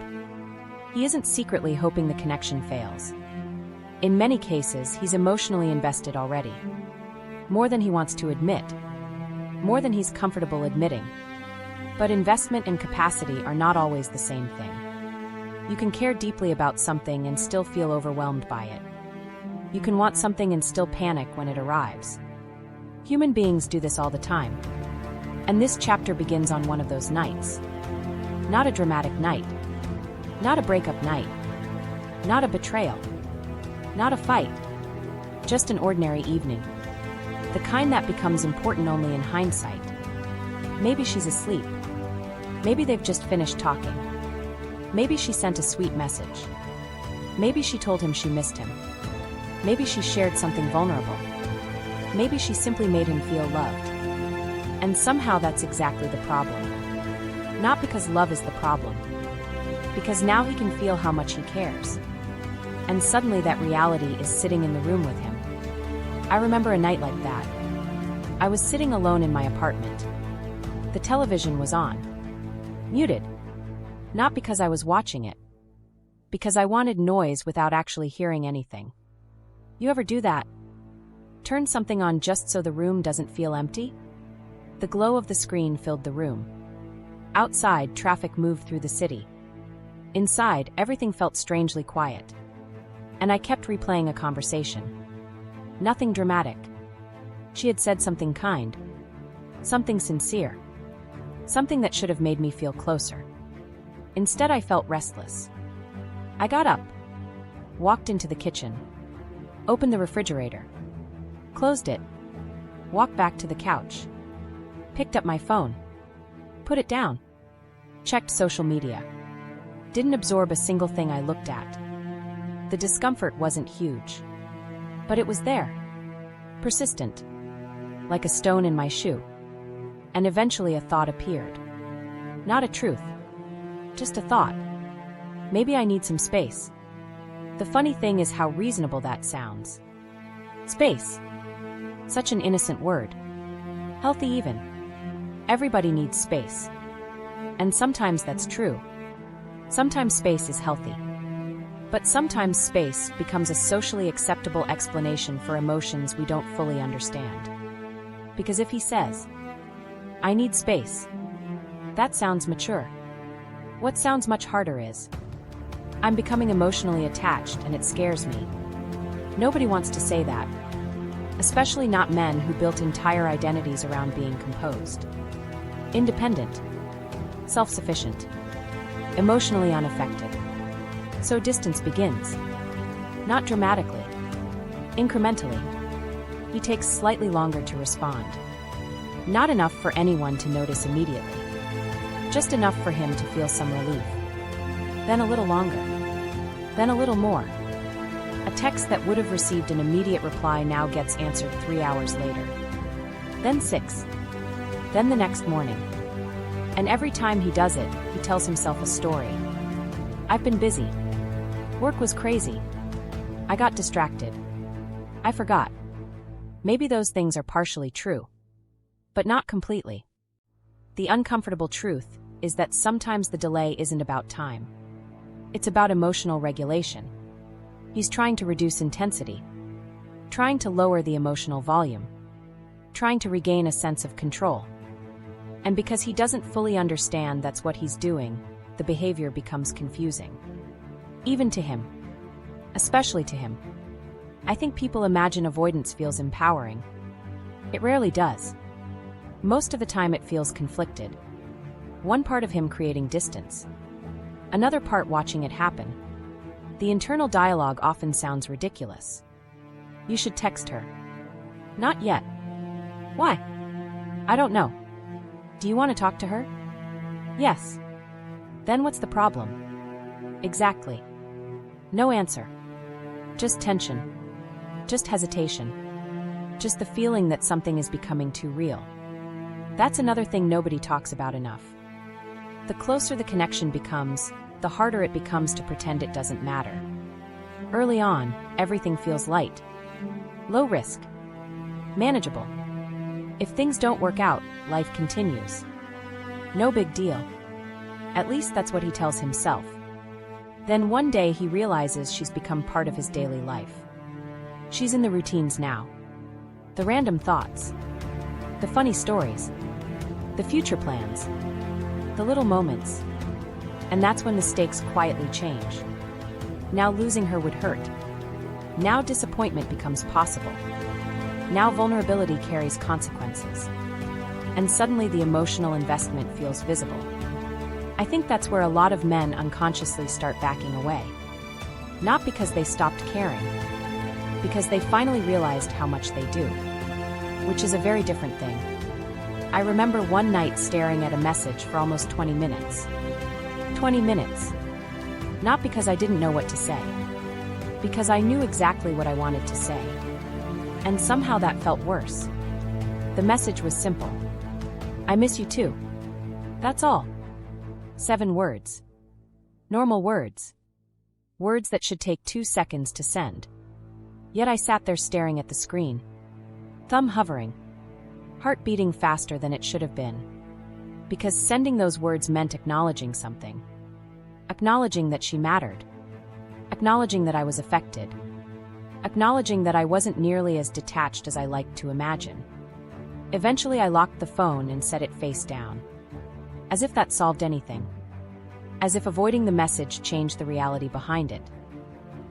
He isn't secretly hoping the connection fails. In many cases, he's emotionally invested already. More than he wants to admit. More than he's comfortable admitting. But investment and capacity are not always the same thing. You can care deeply about something and still feel overwhelmed by it. You can want something and still panic when it arrives. Human beings do this all the time. And this chapter begins on one of those nights. Not a dramatic night. Not a breakup night. Not a betrayal. Not a fight. Just an ordinary evening. The kind that becomes important only in hindsight. Maybe she's asleep. Maybe they've just finished talking. Maybe she sent a sweet message. Maybe she told him she missed him. Maybe she shared something vulnerable. Maybe she simply made him feel loved. And somehow that's exactly the problem. Not because love is the problem. Because now he can feel how much he cares. And suddenly that reality is sitting in the room with him. I remember a night like that. I was sitting alone in my apartment. The television was on. Muted. Not because I was watching it. Because I wanted noise without actually hearing anything. You ever do that? Turn something on just so the room doesn't feel empty? The glow of the screen filled the room. Outside, traffic moved through the city. Inside, everything felt strangely quiet. And I kept replaying a conversation. Nothing dramatic. She had said something kind. Something sincere. Something that should have made me feel closer. Instead, I felt restless. I got up, walked into the kitchen, opened the refrigerator, closed it, walked back to the couch, picked up my phone, put it down, checked social media. Didn't absorb a single thing I looked at. The discomfort wasn't huge, but it was there, persistent, like a stone in my shoe. And eventually a thought appeared. Not a truth, just a thought. Maybe I need some space. The funny thing is how reasonable that sounds. Space. Such an innocent word. Healthy even. Everybody needs space. And sometimes that's true. Sometimes space is healthy. But sometimes space becomes a socially acceptable explanation for emotions we don't fully understand. Because if he says, "I need space," that sounds mature. What sounds much harder is, "I'm becoming emotionally attached and it scares me." Nobody wants to say that. Especially not men who built entire identities around being composed. Independent. Self-sufficient. Emotionally unaffected. So distance begins. Not dramatically. Incrementally. He takes slightly longer to respond. Not enough for anyone to notice immediately. Just enough for him to feel some relief. Then a little longer. Then a little more. A text that would have received an immediate reply now gets answered 3 hours later. Then 6. Then the next morning. And every time he does it, he tells himself a story. "I've been busy. Work was crazy. I got distracted. I forgot." Maybe those things are partially true. But not completely. The uncomfortable truth is that sometimes the delay isn't about time. It's about emotional regulation. He's trying to reduce intensity, trying to lower the emotional volume, trying to regain a sense of control. And because he doesn't fully understand that's what he's doing, the behavior becomes confusing. Even to him. Especially to him. I think people imagine avoidance feels empowering. It rarely does. Most of the time it feels conflicted. One part of him creating distance. Another part watching it happen. The internal dialogue often sounds ridiculous. "You should text her." "Not yet." "Why?" "I don't know." "Do you want to talk to her?" "Yes." "Then what's the problem?" "Exactly." No answer. Just tension. Just hesitation. Just the feeling that something is becoming too real. That's another thing nobody talks about enough. The closer the connection becomes, the harder it becomes to pretend it doesn't matter. Early on, everything feels light. Low risk. Manageable. If things don't work out, life continues. No big deal. At least that's what he tells himself. Then one day he realizes she's become part of his daily life. She's in the routines now. The random thoughts. The funny stories. The future plans. The little moments. And that's when the stakes quietly change. Now losing her would hurt. Now disappointment becomes possible. Now vulnerability carries consequences. And suddenly the emotional investment feels visible. I think that's where a lot of men unconsciously start backing away. Not because they stopped caring. Because they finally realized how much they do. Which is a very different thing. I remember one night staring at a message for almost 20 minutes. 20 minutes. Not because I didn't know what to say. Because I knew exactly what I wanted to say. And somehow that felt worse. The message was simple. "I miss you too." That's all. 7 words. Normal words. Words that should take 2 seconds to send. Yet I sat there staring at the screen. Thumb hovering. Heart beating faster than it should have been. Because sending those words meant acknowledging something. Acknowledging that she mattered. Acknowledging that I was affected. Acknowledging that I wasn't nearly as detached as I liked to imagine. Eventually, I locked the phone and set it face down. As if that solved anything. As if avoiding the message changed the reality behind it.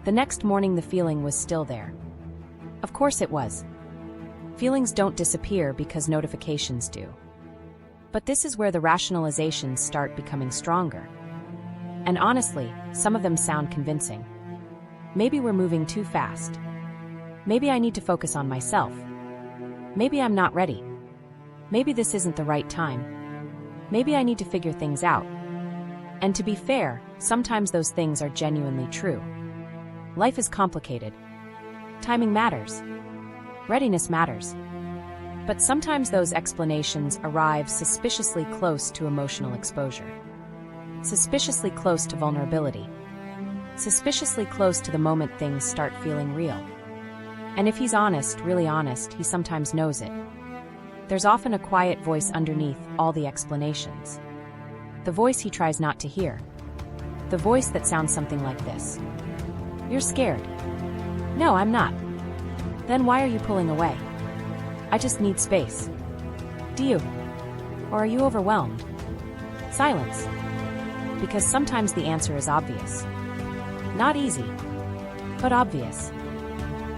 The next morning, the feeling was still there. Of course it was. Feelings don't disappear because notifications do. But this is where the rationalizations start becoming stronger. And honestly, some of them sound convincing. Maybe we're moving too fast. Maybe I need to focus on myself. Maybe I'm not ready. Maybe this isn't the right time. Maybe I need to figure things out. And to be fair, sometimes those things are genuinely true. Life is complicated. Timing matters. Readiness matters. But sometimes those explanations arrive suspiciously close to emotional exposure. Suspiciously close to vulnerability. Suspiciously close to the moment things start feeling real. And if he's honest, really honest, he sometimes knows it. There's often a quiet voice underneath all the explanations. The voice he tries not to hear. The voice that sounds something like this. You're scared. No, I'm not. Then why are you pulling away? I just need space. Do you? Or are you overwhelmed? Silence. Because sometimes the answer is obvious. Not easy, but obvious.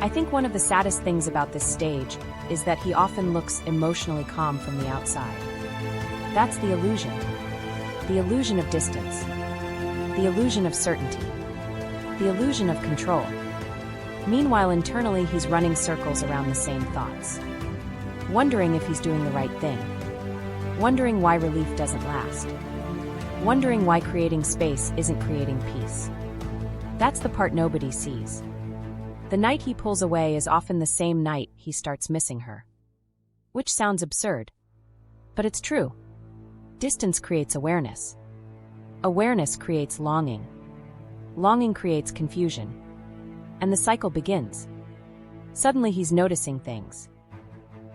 I think one of the saddest things about this stage is that he often looks emotionally calm from the outside. That's the illusion. The illusion of distance. The illusion of certainty. The illusion of control. Meanwhile, internally, he's running circles around the same thoughts. Wondering if he's doing the right thing. Wondering why relief doesn't last. Wondering why creating space isn't creating peace. That's the part nobody sees. The night he pulls away is often the same night he starts missing her. Which sounds absurd. But it's true. Distance creates awareness. Awareness creates longing. Longing creates confusion. And the cycle begins. Suddenly he's noticing things.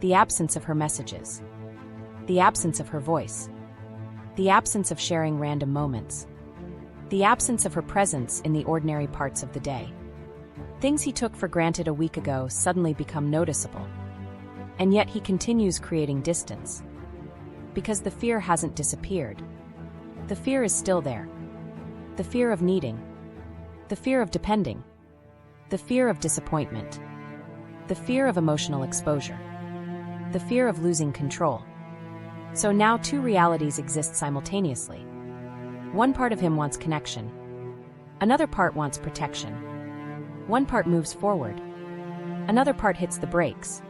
The absence of her messages. The absence of her voice. The absence of sharing random moments. The absence of her presence in the ordinary parts of the day. Things he took for granted a week ago suddenly become noticeable. And yet he continues creating distance. Because the fear hasn't disappeared. The fear is still there. The fear of needing. The fear of depending. The fear of disappointment. The fear of emotional exposure. The fear of losing control. So now two realities exist simultaneously. One part of him wants connection. Another part wants protection. One part moves forward. Another part hits the brakes.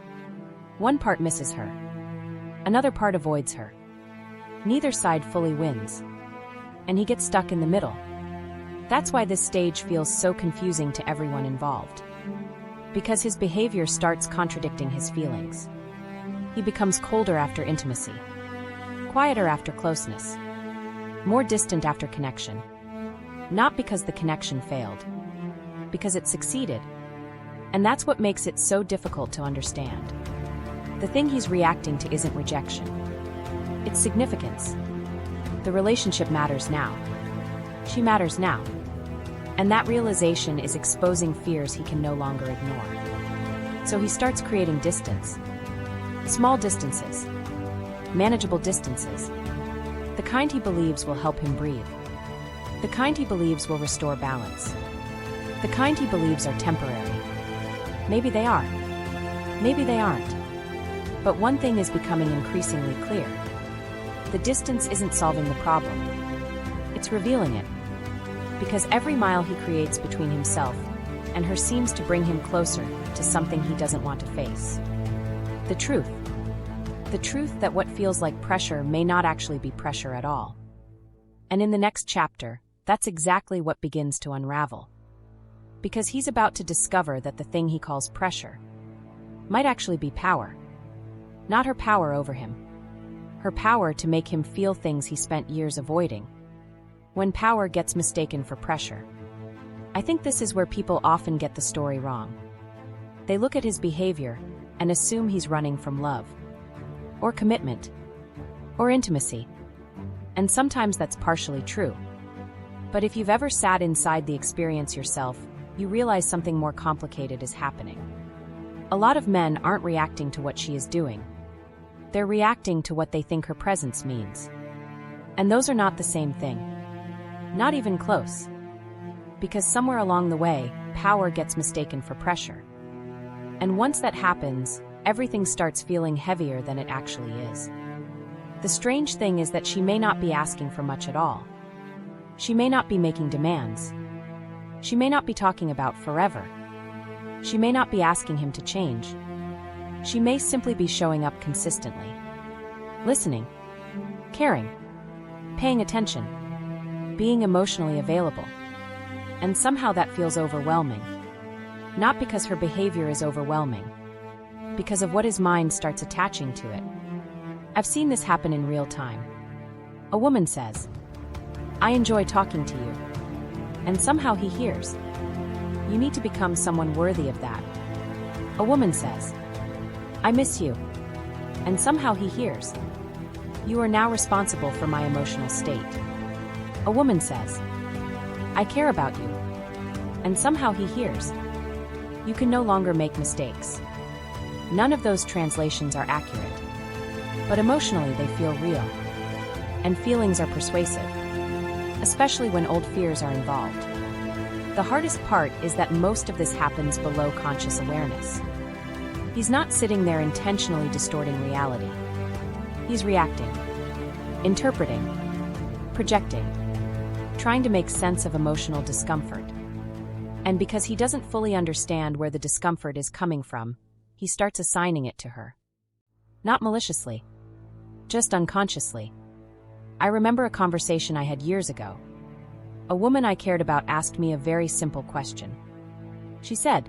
One part misses her. Another part avoids her. Neither side fully wins. And he gets stuck in the middle. That's why this stage feels so confusing to everyone involved. Because his behavior starts contradicting his feelings. He becomes colder after intimacy. Quieter after closeness. More distant after connection. Not because the connection failed. Because it succeeded. And that's what makes it so difficult to understand. The thing he's reacting to isn't rejection. It's significance. The relationship matters now. She matters now. And that realization is exposing fears he can no longer ignore. So he starts creating distance. Small distances. Manageable distances. The kind he believes will help him breathe. The kind he believes will restore balance. The kind he believes are temporary. Maybe they are. Maybe they aren't. But one thing is becoming increasingly clear. The distance isn't solving the problem. It's revealing it. Because every mile he creates between himself and her seems to bring him closer to something he doesn't want to face. The truth. The truth that what feels like pressure may not actually be pressure at all. And in the next chapter, that's exactly what begins to unravel. Because he's about to discover that the thing he calls pressure might actually be power. Not her power over him. Her power to make him feel things he spent years avoiding. When power gets mistaken for pressure. I think this is where people often get the story wrong. They look at his behavior and assume he's running from love. Or commitment. Or intimacy. And sometimes that's partially true. But if you've ever sat inside the experience yourself, you realize something more complicated is happening. A lot of men aren't reacting to what she is doing. They're reacting to what they think her presence means. And those are not the same thing. Not even close. Because somewhere along the way, power gets mistaken for pressure. And once that happens, everything starts feeling heavier than it actually is. The strange thing is that she may not be asking for much at all. She may not be making demands. She may not be talking about forever. She may not be asking him to change. She may simply be showing up consistently. Listening. Caring. Paying attention. Being emotionally available. And somehow that feels overwhelming. Not because her behavior is overwhelming. Because of what his mind starts attaching to it. I've seen this happen in real time. A woman says, "I enjoy talking to you." And somehow he hears, "You need to become someone worthy of that." A woman says, "I miss you." And somehow he hears, "You are now responsible for my emotional state." A woman says, "I care about you." And somehow he hears, "You can no longer make mistakes." None of those translations are accurate. But emotionally they feel real. And feelings are persuasive. Especially when old fears are involved. The hardest part is that most of this happens below conscious awareness. He's not sitting there intentionally distorting reality. He's reacting, interpreting, projecting, trying to make sense of emotional discomfort. And because he doesn't fully understand where the discomfort is coming from, he starts assigning it to her. Not maliciously, just unconsciously. I remember a conversation I had years ago. A woman I cared about asked me a very simple question. She said,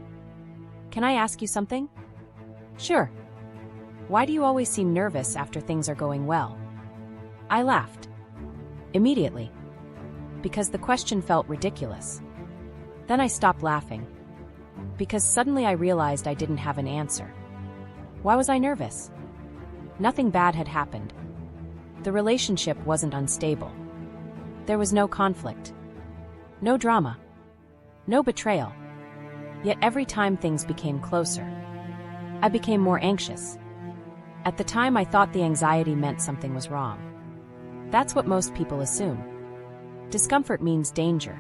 "Can I ask you something?" "Sure." "Why do you always seem nervous after things are going well?" I laughed. Immediately. Because the question felt ridiculous. Then I stopped laughing. Because suddenly I realized I didn't have an answer. Why was I nervous? Nothing bad had happened. The relationship wasn't unstable. There was no conflict. No drama. No betrayal. Yet every time things became closer, I became more anxious. At the time I thought the anxiety meant something was wrong. That's what most people assume. Discomfort means danger.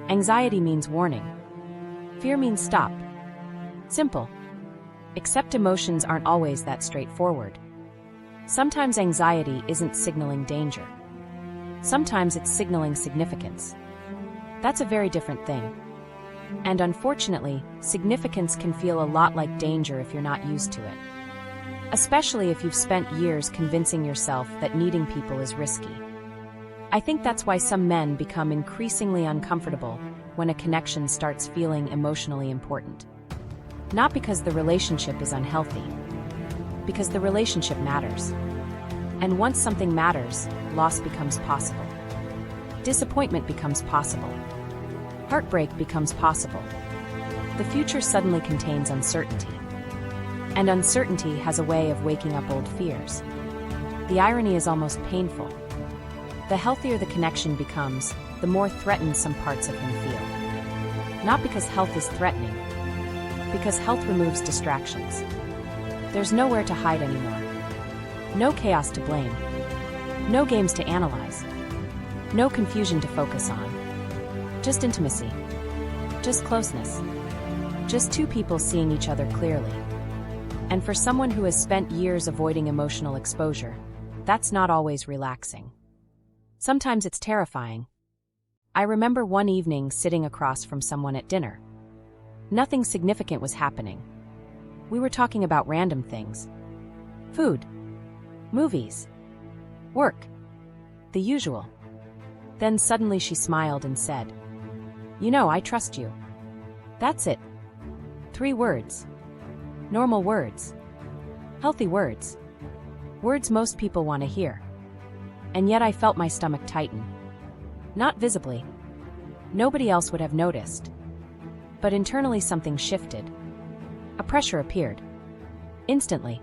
Anxiety means warning. Fear means stop. Simple. Except emotions aren't always that straightforward. Sometimes anxiety isn't signaling danger. Sometimes it's signaling significance. That's a very different thing. And unfortunately, significance can feel a lot like danger if you're not used to it. Especially if you've spent years convincing yourself that needing people is risky. I think that's why some men become increasingly uncomfortable when a connection starts feeling emotionally important. Not because the relationship is unhealthy. Because the relationship matters. And once something matters, loss becomes possible. Disappointment becomes possible. Heartbreak becomes possible. The future suddenly contains uncertainty. And uncertainty has a way of waking up old fears. The irony is almost painful. The healthier the connection becomes, the more threatened some parts of him feel. Not because health is threatening, because health removes distractions. There's nowhere to hide anymore. No chaos to blame. No games to analyze. No confusion to focus on. Just intimacy. Just closeness. Just two people seeing each other clearly. And for someone who has spent years avoiding emotional exposure, that's not always relaxing. Sometimes it's terrifying. I remember one evening sitting across from someone at dinner. Nothing significant was happening. We were talking about random things. Food. Movies. Work. The usual. Then suddenly she smiled and said, "You know, I trust you." That's it. 3 words. Normal words. Healthy words. Words most people want to hear. And yet I felt my stomach tighten. Not visibly. Nobody else would have noticed. But internally something shifted. A pressure appeared. Instantly.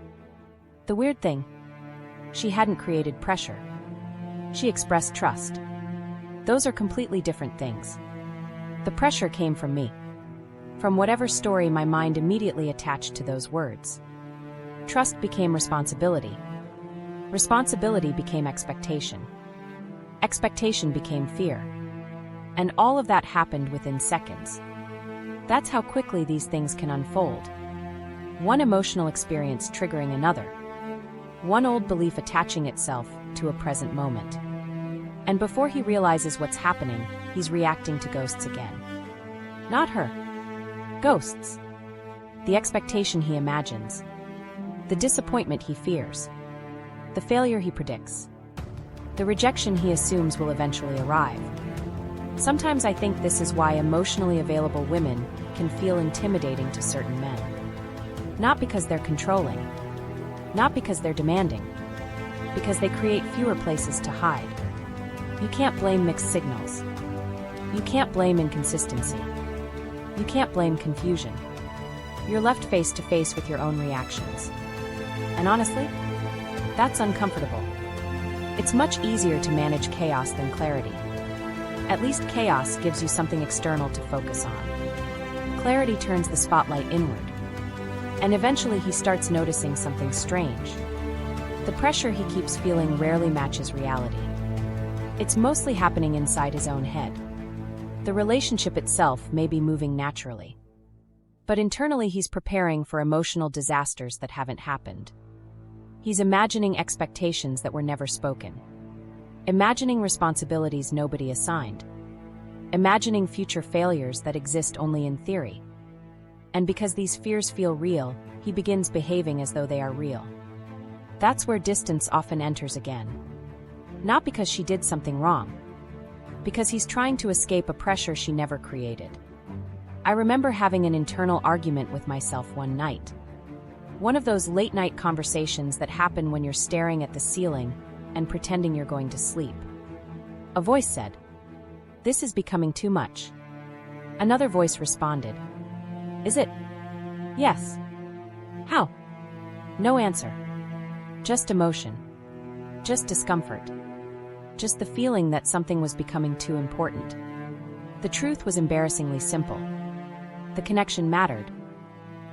The weird thing. She hadn't created pressure. She expressed trust. Those are completely different things. The pressure came from me. From whatever story my mind immediately attached to those words. Trust became responsibility. Responsibility became expectation. Expectation became fear. And all of that happened within seconds. That's how quickly these things can unfold. One emotional experience triggering another. One old belief attaching itself to a present moment. And before he realizes what's happening, he's reacting to ghosts again. Not her. Ghosts. The expectation he imagines. The disappointment he fears. The failure he predicts. The rejection he assumes will eventually arrive. Sometimes I think this is why emotionally available women can feel intimidating to certain men. Not because they're controlling. Not because they're demanding. Because they create fewer places to hide. You can't blame mixed signals. You can't blame inconsistency. You can't blame confusion. You're left face to face with your own reactions. And honestly, that's uncomfortable. It's much easier to manage chaos than clarity. At least chaos gives you something external to focus on. Clarity turns the spotlight inward. And eventually he starts noticing something strange. The pressure he keeps feeling rarely matches reality. It's mostly happening inside his own head. The relationship itself may be moving naturally. But internally he's preparing for emotional disasters that haven't happened. He's imagining expectations that were never spoken. Imagining responsibilities nobody assigned. Imagining future failures that exist only in theory. And because these fears feel real, he begins behaving as though they are real. That's where distance often enters again. Not because she did something wrong. Because he's trying to escape a pressure she never created. I remember having an internal argument with myself one night. One of those late-night conversations that happen when you're staring at the ceiling and pretending you're going to sleep. A voice said, "This is becoming too much." Another voice responded, "Is it?" "Yes." "How?" No answer. Just emotion. Just discomfort. Just the feeling that something was becoming too important. The truth was embarrassingly simple. The connection mattered.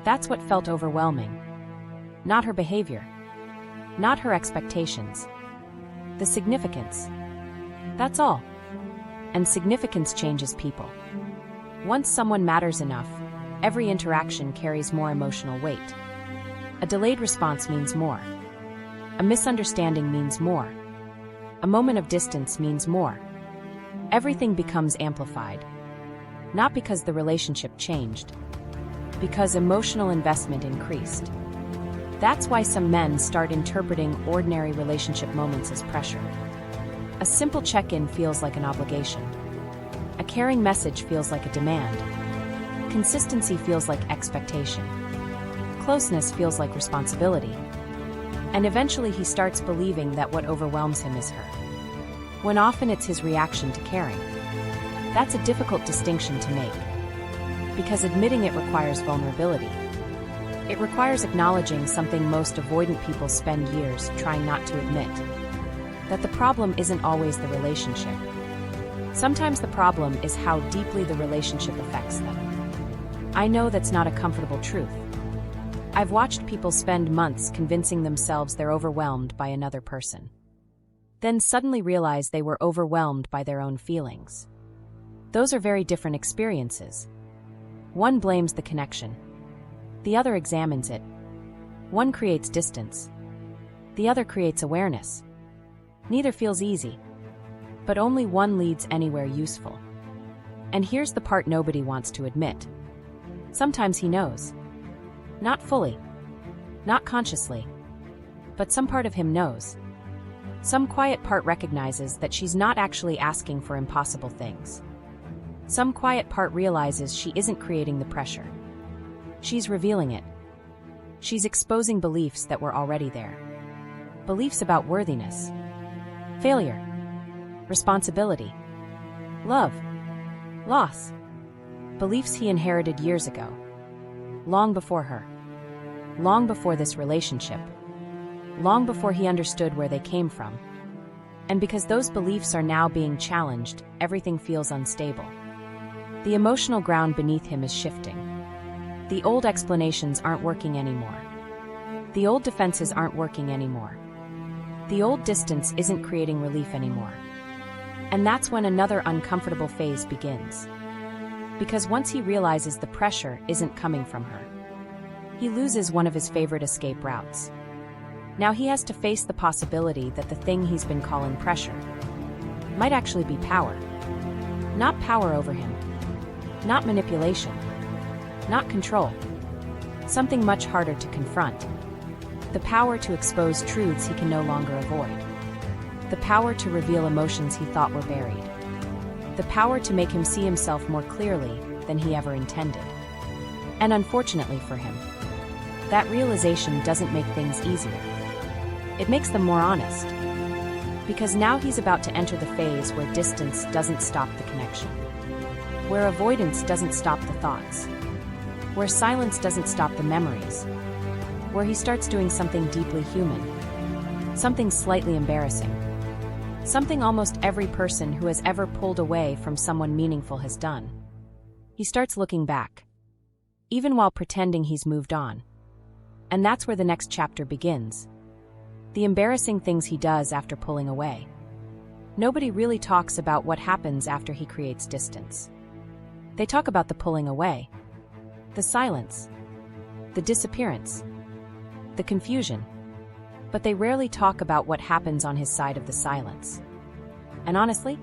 That's what felt overwhelming. Not her behavior. Not her expectations. The significance. That's all. And significance changes people. Once someone matters enough, every interaction carries more emotional weight. A delayed response means more. A misunderstanding means more. A moment of distance means more. Everything becomes amplified. Not because the relationship changed. Because emotional investment increased. That's why some men start interpreting ordinary relationship moments as pressure. A simple check-in feels like an obligation. A caring message feels like a demand. Consistency feels like expectation. Closeness feels like responsibility. And eventually he starts believing that what overwhelms him is her. When often it's his reaction to caring. That's a difficult distinction to make. Because admitting it requires vulnerability. It requires acknowledging something most avoidant people spend years trying not to admit. That the problem isn't always the relationship. Sometimes the problem is how deeply the relationship affects them. I know that's not a comfortable truth. I've watched people spend months convincing themselves they're overwhelmed by another person. Then suddenly realize they were overwhelmed by their own feelings. Those are very different experiences. One blames the connection. The other examines it. One creates distance. The other creates awareness. Neither feels easy. But only one leads anywhere useful. And here's the part nobody wants to admit. Sometimes he knows. Not fully. Not consciously. But some part of him knows. Some quiet part recognizes that she's not actually asking for impossible things. Some quiet part realizes she isn't creating the pressure. She's revealing it. She's exposing beliefs that were already there. Beliefs about worthiness, failure, responsibility, love, loss. Beliefs he inherited years ago. Long before her. Long before this relationship. Long before he understood where they came from. And because those beliefs are now being challenged, everything feels unstable. The emotional ground beneath him is shifting. The old explanations aren't working anymore. The old defenses aren't working anymore. The old distance isn't creating relief anymore. And that's when another uncomfortable phase begins. Because once he realizes the pressure isn't coming from her, he loses one of his favorite escape routes. Now he has to face the possibility that the thing he's been calling pressure might actually be power. Not power over him. Not manipulation. Not control. Something much harder to confront. The power to expose truths he can no longer avoid. The power to reveal emotions he thought were buried. The power to make him see himself more clearly than he ever intended. And unfortunately for him, that realization doesn't make things easier. It makes them more honest. Because now he's about to enter the phase where distance doesn't stop the connection. Where avoidance doesn't stop the thoughts. Where silence doesn't stop the memories. Where he starts doing something deeply human. Something slightly embarrassing. Something almost every person who has ever pulled away from someone meaningful has done. He starts looking back, even while pretending he's moved on. And that's where the next chapter begins. The embarrassing things he does after pulling away. Nobody really talks about what happens after he creates distance. They talk about the pulling away, the silence, the disappearance, the confusion. But they rarely talk about what happens on his side of the silence. And honestly,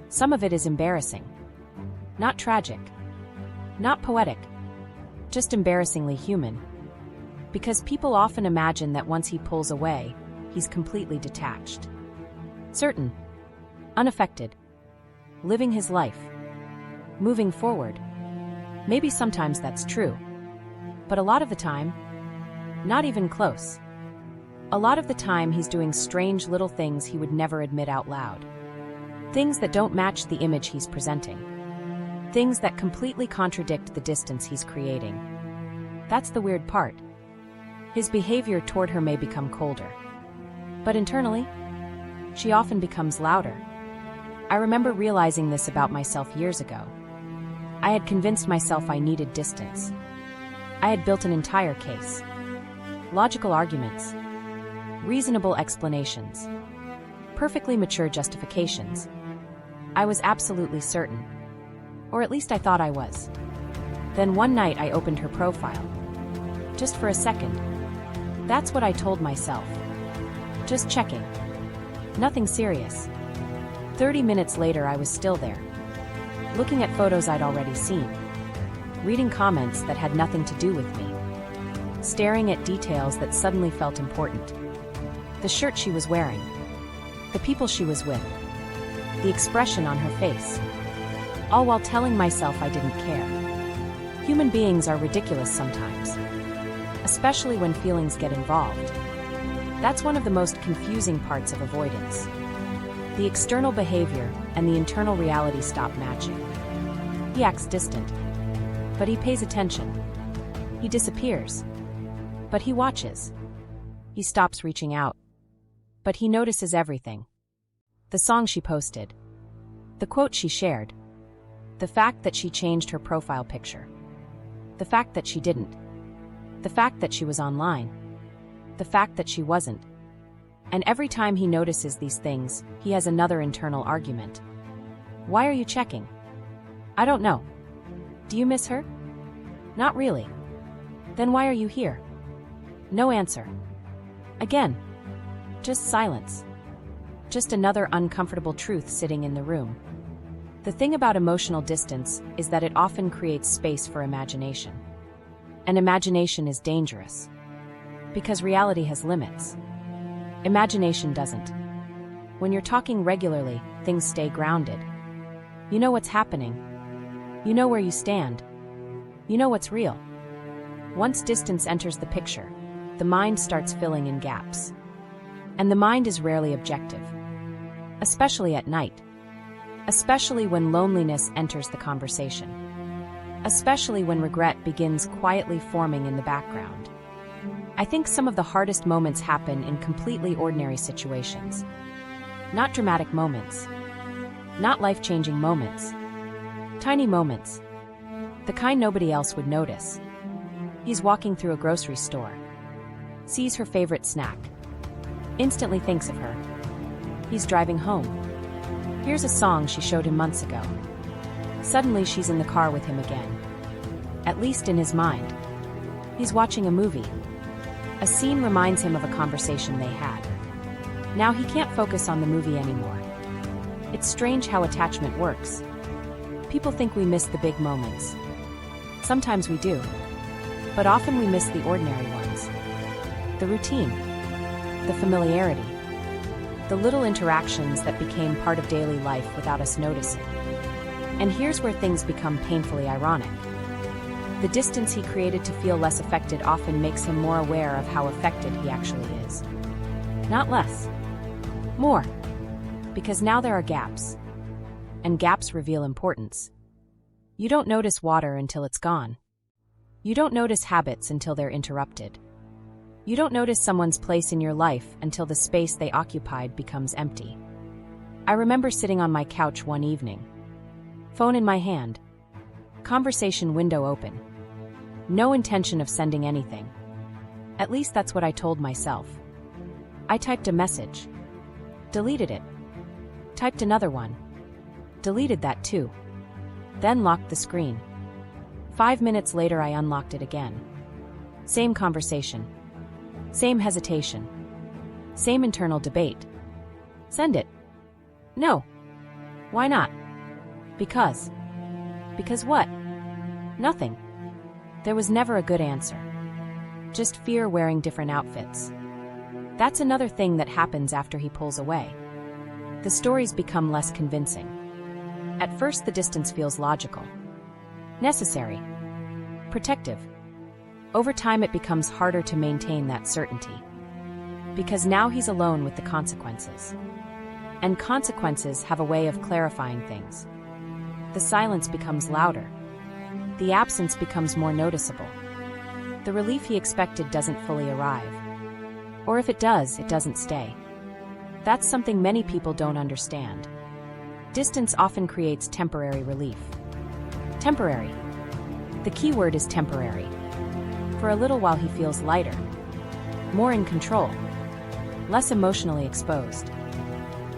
some of it is embarrassing. Not tragic. Not poetic. Just embarrassingly human. Because people often imagine that once he pulls away, he's completely detached. Certain. Unaffected. Living his life. Moving forward. Maybe sometimes that's true. But a lot of the time, not even close. A lot of the time he's doing strange little things he would never admit out loud. Things that don't match the image he's presenting. Things that completely contradict the distance he's creating. That's the weird part. His behavior toward her may become colder. But internally, she often becomes louder. I remember realizing this about myself years ago. I had convinced myself I needed distance. I had built an entire case. Logical arguments. Reasonable explanations. Perfectly mature justifications. I was absolutely certain. Or at least I thought I was. Then one night I opened her profile. Just for a second. That's what I told myself. Just checking. Nothing serious. 30 minutes later I was still there. Looking at photos I'd already seen. Reading comments that had nothing to do with me. Staring at details that suddenly felt important. The shirt she was wearing. The people she was with. The expression on her face. All while telling myself I didn't care. Human beings are ridiculous sometimes. Especially when feelings get involved. That's one of the most confusing parts of avoidance. The external behavior and the internal reality stop matching. He acts distant. But he pays attention. He disappears. But he watches. He stops reaching out. But he notices everything. The song she posted. The quote she shared. The fact that she changed her profile picture. The fact that she didn't. The fact that she was online. The fact that she wasn't. And every time he notices these things, he has another internal argument. Why are you checking? I don't know. Do you miss her? Not really. Then why are you here? No answer. Again. Just silence. Just another uncomfortable truth sitting in the room. The thing about emotional distance is that it often creates space for imagination. And imagination is dangerous. Because reality has limits. Imagination doesn't. When you're talking regularly, things stay grounded. You know what's happening. You know where you stand. You know what's real. Once distance enters the picture, the mind starts filling in gaps. And the mind is rarely objective. Especially at night. Especially when loneliness enters the conversation. Especially when regret begins quietly forming in the background. I think some of the hardest moments happen in completely ordinary situations. Not dramatic moments. Not life-changing moments. Tiny moments. The kind nobody else would notice. He's walking through a grocery store. Sees her favorite snack. Instantly thinks of her. He's driving home. Here's a song she showed him months ago. Suddenly she's in the car with him again. At least in his mind. He's watching a movie. A scene reminds him of a conversation they had. Now he can't focus on the movie anymore. It's strange how attachment works. People think we miss the big moments. Sometimes we do. But often we miss the ordinary ones. The routine. The familiarity. The little interactions that became part of daily life without us noticing. And here's where things become painfully ironic. The distance he created to feel less affected often makes him more aware of how affected he actually is. Not less. More. Because now there are gaps. And gaps reveal importance. You don't notice water until it's gone. You don't notice habits until they're interrupted. You don't notice someone's place in your life until the space they occupied becomes empty. I remember sitting on my couch one evening. Phone in my hand. Conversation window open. No intention of sending anything. At least that's what I told myself. I typed a message. Deleted it. Typed another one. Deleted that too. Then locked the screen. 5 minutes later I unlocked it again. Same conversation. Same hesitation. Same internal debate. Send it. No. Why not? Because. Because what? Nothing. There was never a good answer. Just fear wearing different outfits. That's another thing that happens after he pulls away. The stories become less convincing. At first the distance feels logical. Necessary. Protective. Over time it becomes harder to maintain that certainty. Because now he's alone with the consequences. And consequences have a way of clarifying things. The silence becomes louder. The absence becomes more noticeable. The relief he expected doesn't fully arrive. Or if it doesn't stay. That's something many people don't understand. Distance often creates temporary relief. Temporary. The key word is temporary. For a little while he feels lighter, more in control, less emotionally exposed.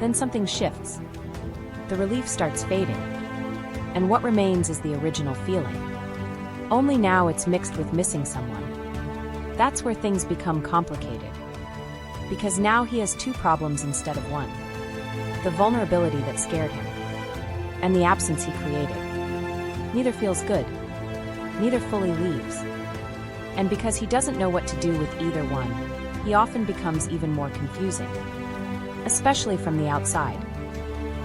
Then something shifts. The relief starts fading, and what remains is the original feeling. Only now it's mixed with missing someone. That's where things become complicated. Because now he has two problems instead of one. The vulnerability that scared him, and the absence he created. Neither feels good. Neither fully leaves. And because he doesn't know what to do with either one, he often becomes even more confusing. Especially from the outside.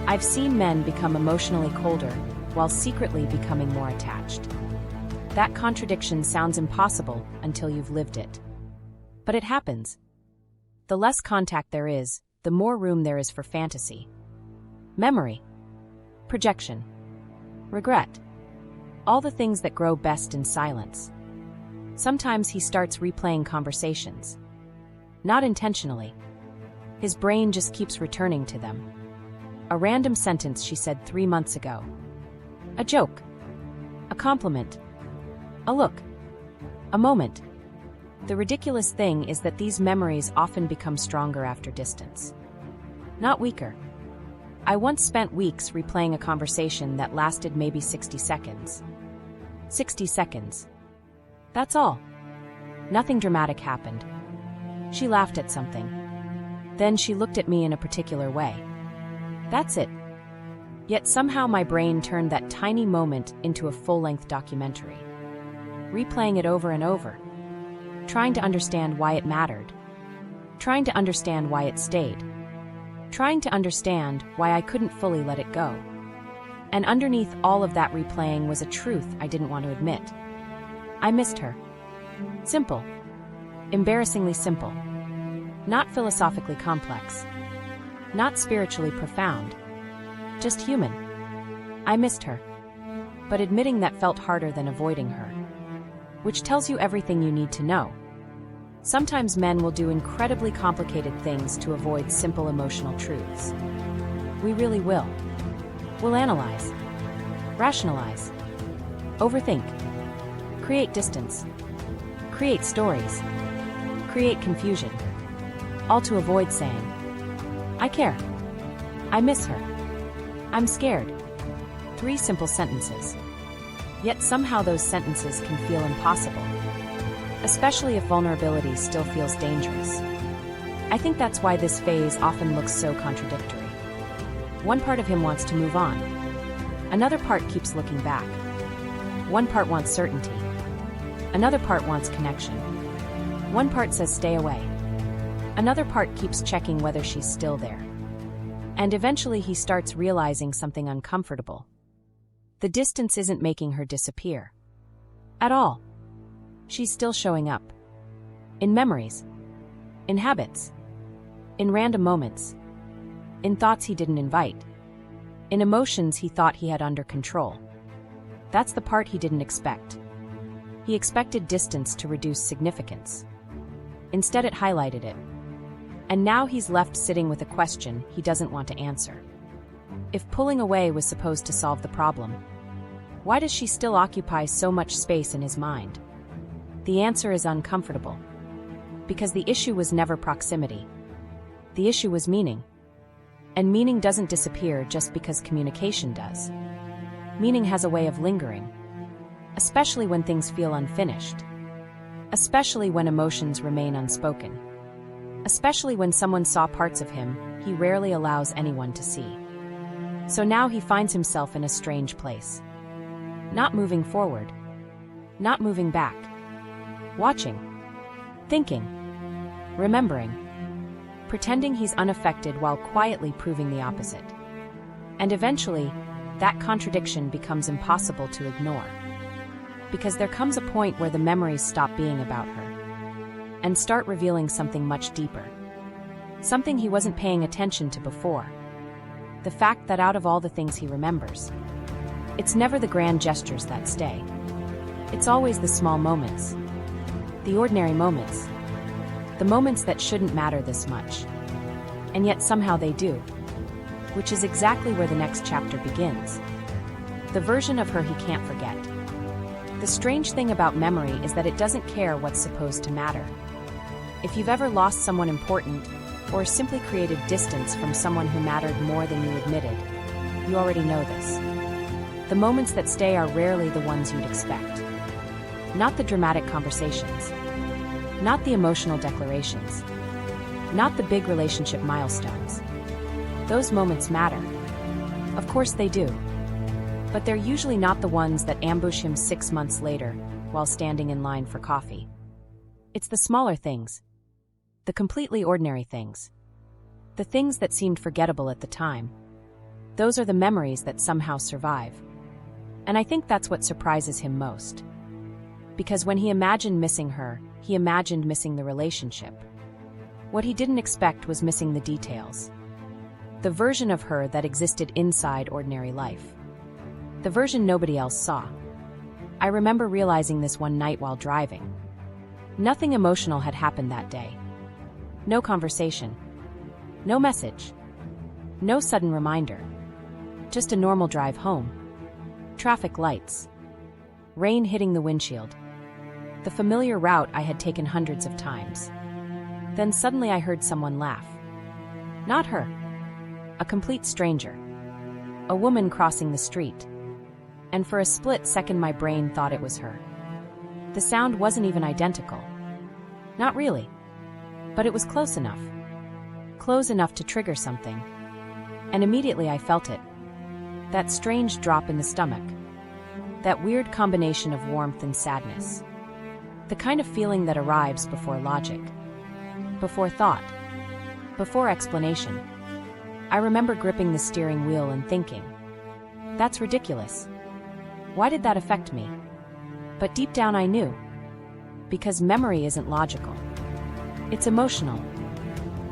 I've seen men become emotionally colder, while secretly becoming more attached. That contradiction sounds impossible until you've lived it. But it happens. The less contact there is, the more room there is for fantasy. Memory. Projection. Regret. All the things that grow best in silence. Sometimes he starts replaying conversations. Not intentionally. His brain just keeps returning to them. A random sentence she said 3 months ago. A joke. A compliment. A look. A moment. The ridiculous thing is that these memories often become stronger after distance. Not weaker. I once spent weeks replaying a conversation that lasted maybe 60 seconds. 60 seconds. That's all. Nothing dramatic happened. She laughed at something. Then she looked at me in a particular way. That's it. Yet somehow my brain turned that tiny moment into a full-length documentary. Replaying it over and over. Trying to understand why it mattered. Trying to understand why it stayed. Trying to understand why I couldn't fully let it go. And underneath all of that replaying was a truth I didn't want to admit. I missed her. Simple. Embarrassingly simple. Not philosophically complex. Not spiritually profound. Just human. I missed her. But admitting that felt harder than avoiding her. Which tells you everything you need to know. Sometimes men will do incredibly complicated things to avoid simple emotional truths. We really will. We'll analyze. Rationalize. Overthink. Create distance. Create stories. Create confusion. all to avoid saying, "I care. I miss her. I'm scared." 3 simple sentences. Yet somehow those sentences can feel impossible, especially if vulnerability still feels dangerous. I think that's why this phase often looks so contradictory. One part of him wants to move on. Another part keeps looking back. One part wants certainty. Another part wants connection. One part says stay away. Another part keeps checking whether she's still there. And eventually he starts realizing something uncomfortable. The distance isn't making her disappear. At all. She's still showing up. In memories. In habits. In random moments. In thoughts he didn't invite. In emotions he thought he had under control. That's the part he didn't expect. He expected distance to reduce significance. Instead it highlighted it. And now he's left sitting with a question he doesn't want to answer. If pulling away was supposed to solve the problem, why does she still occupy so much space in his mind? The answer is uncomfortable. Because the issue was never proximity. The issue was meaning. And meaning doesn't disappear just because communication does. Meaning has a way of lingering. Especially when things feel unfinished. Especially when emotions remain unspoken. Especially when someone saw parts of him he rarely allows anyone to see. So now he finds himself in a strange place. Not moving forward. Not moving back. Watching. Thinking. Remembering. Pretending he's unaffected while quietly proving the opposite. And eventually, that contradiction becomes impossible to ignore. Because there comes a point where the memories stop being about her and start revealing something much deeper. Something he wasn't paying attention to before. The fact that out of all the things he remembers, it's never the grand gestures that stay. It's always the small moments. The ordinary moments. The moments that shouldn't matter this much. And yet somehow they do. Which is exactly where the next chapter begins. The version of her he can't forget. The strange thing about memory is that it doesn't care what's supposed to matter. If you've ever lost someone important, or simply created distance from someone who mattered more than you admitted, you already know this. The moments that stay are rarely the ones you'd expect. Not the dramatic conversations. Not the emotional declarations. Not the big relationship milestones. Those moments matter. Of course they do. But they're usually not the ones that ambush him 6 months later while standing in line for coffee. It's the smaller things. The completely ordinary things. The things that seemed forgettable at the time. Those are the memories that somehow survive. And I think that's what surprises him most. Because when he imagined missing her, he imagined missing the relationship. What he didn't expect was missing the details. The version of her that existed inside ordinary life. The version nobody else saw. I remember realizing this one night while driving. Nothing emotional had happened that day. No conversation. No message. No sudden reminder. Just a normal drive home. Traffic lights. Rain hitting the windshield. The familiar route I had taken hundreds of times. Then suddenly I heard someone laugh. Not her. A complete stranger. A woman crossing the street. And for a split second my brain thought it was her. The sound wasn't even identical. Not really. But it was close enough. Close enough to trigger something. And immediately I felt it. That strange drop in the stomach. That weird combination of warmth and sadness. The kind of feeling that arrives before logic. Before thought. Before explanation. I remember gripping the steering wheel and thinking, that's ridiculous. Why did that affect me? But deep down I knew. Because memory isn't logical. It's emotional.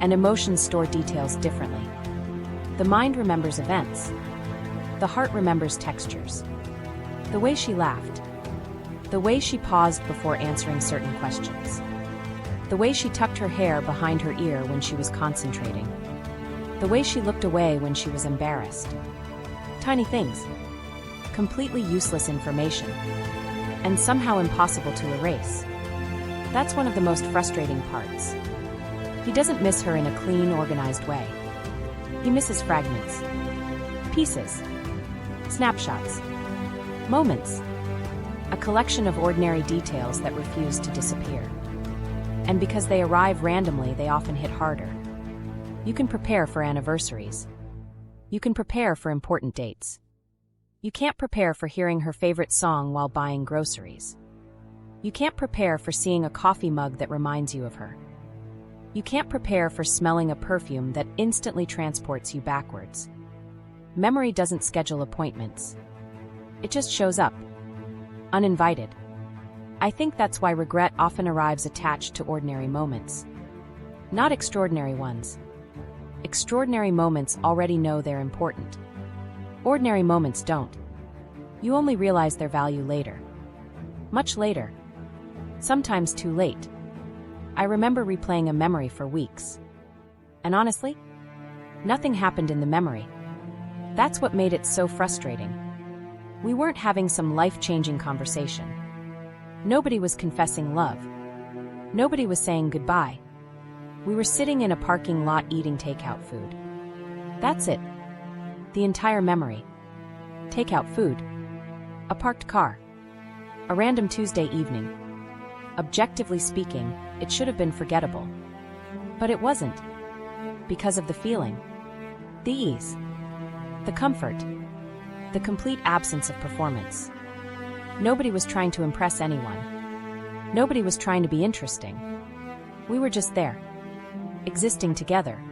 And emotions store details differently. The mind remembers events. The heart remembers textures. The way she laughed. The way she paused before answering certain questions. The way she tucked her hair behind her ear when she was concentrating. The way she looked away when she was embarrassed. Tiny things. Completely useless information. And somehow impossible to erase. That's one of the most frustrating parts. He doesn't miss her in a clean, organized way. He misses fragments, pieces, snapshots, moments, a collection of ordinary details that refuse to disappear. And because they arrive randomly, they often hit harder. You can prepare for anniversaries. You can prepare for important dates. You can't prepare for hearing her favorite song while buying groceries. You can't prepare for seeing a coffee mug that reminds you of her. You can't prepare for smelling a perfume that instantly transports you backwards. Memory doesn't schedule appointments. It just shows up, uninvited. I think that's why regret often arrives attached to ordinary moments. Not extraordinary ones. Extraordinary moments already know they're important. Ordinary moments don't. You only realize their value later. Much later. Sometimes too late. I remember replaying a memory for weeks. And honestly, nothing happened in the memory. That's what made it so frustrating. We weren't having some life-changing conversation. Nobody was confessing love. Nobody was saying goodbye. We were sitting in a parking lot eating takeout food. That's it. The entire memory. Takeout food. A parked car. A random Tuesday evening. Objectively speaking, it should have been forgettable. But it wasn't. Because of the feeling. The ease. The comfort. The complete absence of performance. Nobody was trying to impress anyone. Nobody was trying to be interesting. We were just there. Existing together.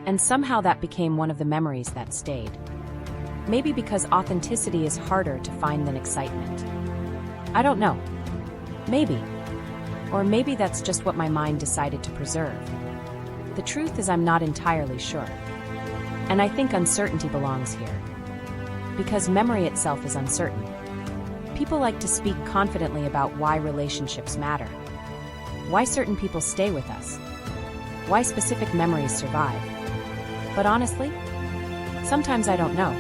And somehow that became one of the memories that stayed. Maybe because authenticity is harder to find than excitement. I don't know. Maybe. Or maybe that's just what my mind decided to preserve. The truth is I'm not entirely sure. And I think uncertainty belongs here. Because memory itself is uncertain. People like to speak confidently about why relationships matter. Why certain people stay with us. Why specific memories survive. But honestly, sometimes I don't know.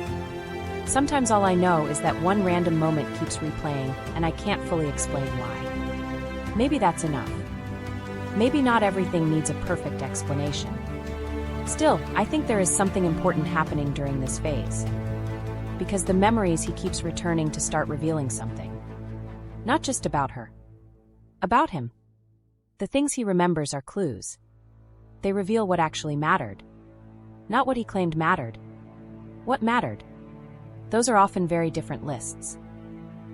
Sometimes all I know is that one random moment keeps replaying, and I can't fully explain why. Maybe that's enough. Maybe not everything needs a perfect explanation. Still, I think there is something important happening during this phase. Because the memories he keeps returning to start revealing something. Not just about her. About him. The things he remembers are clues. They reveal what actually mattered. Not what he claimed mattered. What mattered? Those are often very different lists.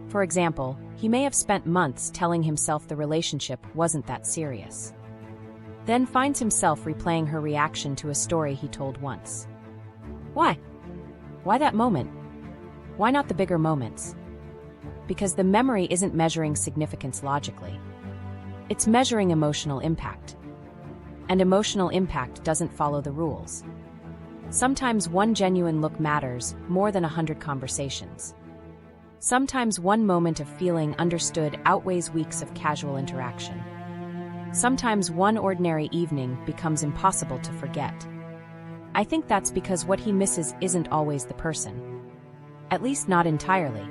For example, he may have spent months telling himself the relationship wasn't that serious. Then finds himself replaying her reaction to a story he told once. Why? Why that moment? Why not the bigger moments? Because the memory isn't measuring significance logically. It's measuring emotional impact. And emotional impact doesn't follow the rules. Sometimes one genuine look matters more than 100 conversations. Sometimes one moment of feeling understood outweighs weeks of casual interaction. Sometimes one ordinary evening becomes impossible to forget. I think that's because what he misses isn't always the person. At least not entirely.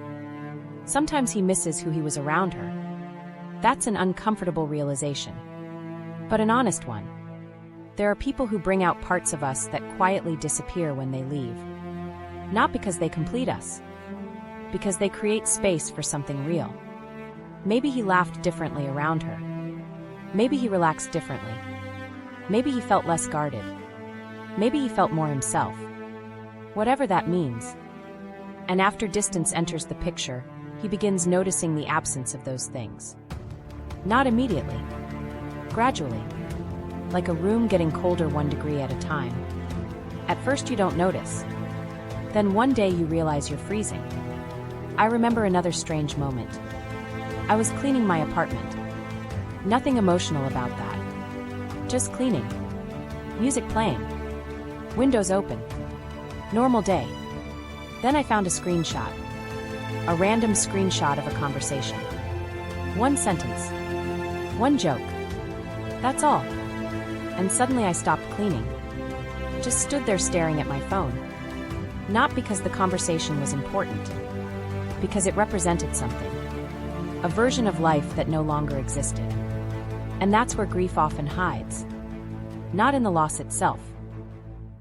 Sometimes he misses who he was around her. That's an uncomfortable realization. But an honest one. There are people who bring out parts of us that quietly disappear when they leave. Not because they complete us. Because they create space for something real. Maybe he laughed differently around her. Maybe he relaxed differently. Maybe he felt less guarded. Maybe he felt more himself. Whatever that means. And after distance enters the picture, he begins noticing the absence of those things. Not immediately. Gradually. Like a room getting colder 1 degree at a time. At first you don't notice. Then one day you realize you're freezing. I remember another strange moment. I was cleaning my apartment. Nothing emotional about that. Just cleaning. Music playing. Windows open. Normal day. Then I found a screenshot. A random screenshot of a conversation. One sentence. One joke. That's all. And suddenly I stopped cleaning. Just stood there staring at my phone. Not because the conversation was important. Because it represented something. A version of life that no longer existed. And that's where grief often hides. Not in the loss itself.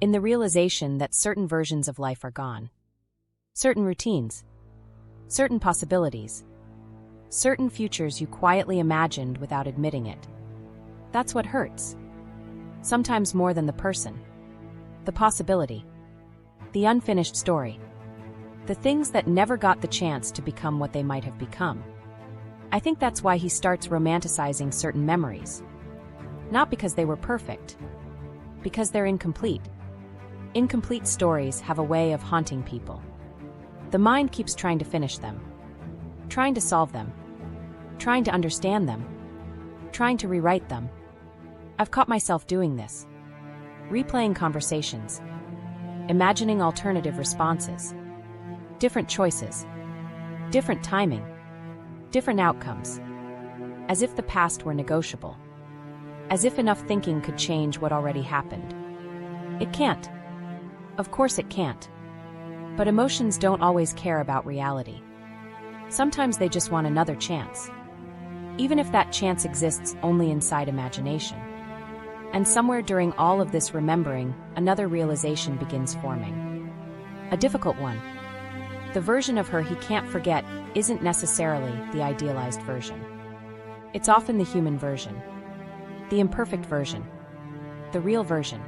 In the realization that certain versions of life are gone. Certain routines. Certain possibilities. Certain futures you quietly imagined without admitting it. That's what hurts. Sometimes more than the person. The possibility. The unfinished story. The things that never got the chance to become what they might have become. I think that's why he starts romanticizing certain memories. Not because they were perfect. Because they're incomplete. Incomplete stories have a way of haunting people. The mind keeps trying to finish them. Trying to solve them. Trying to understand them. Trying to rewrite them. I've caught myself doing this. Replaying conversations. Imagining alternative responses. Different choices. Different timing. Different outcomes. As if the past were negotiable. As if enough thinking could change what already happened. It can't. Of course it can't. But emotions don't always care about reality. Sometimes they just want another chance. Even if that chance exists only inside imagination. And somewhere during all of this remembering, another realization begins forming. A difficult one. The version of her he can't forget isn't necessarily the idealized version. It's often the human version. The imperfect version. The real version.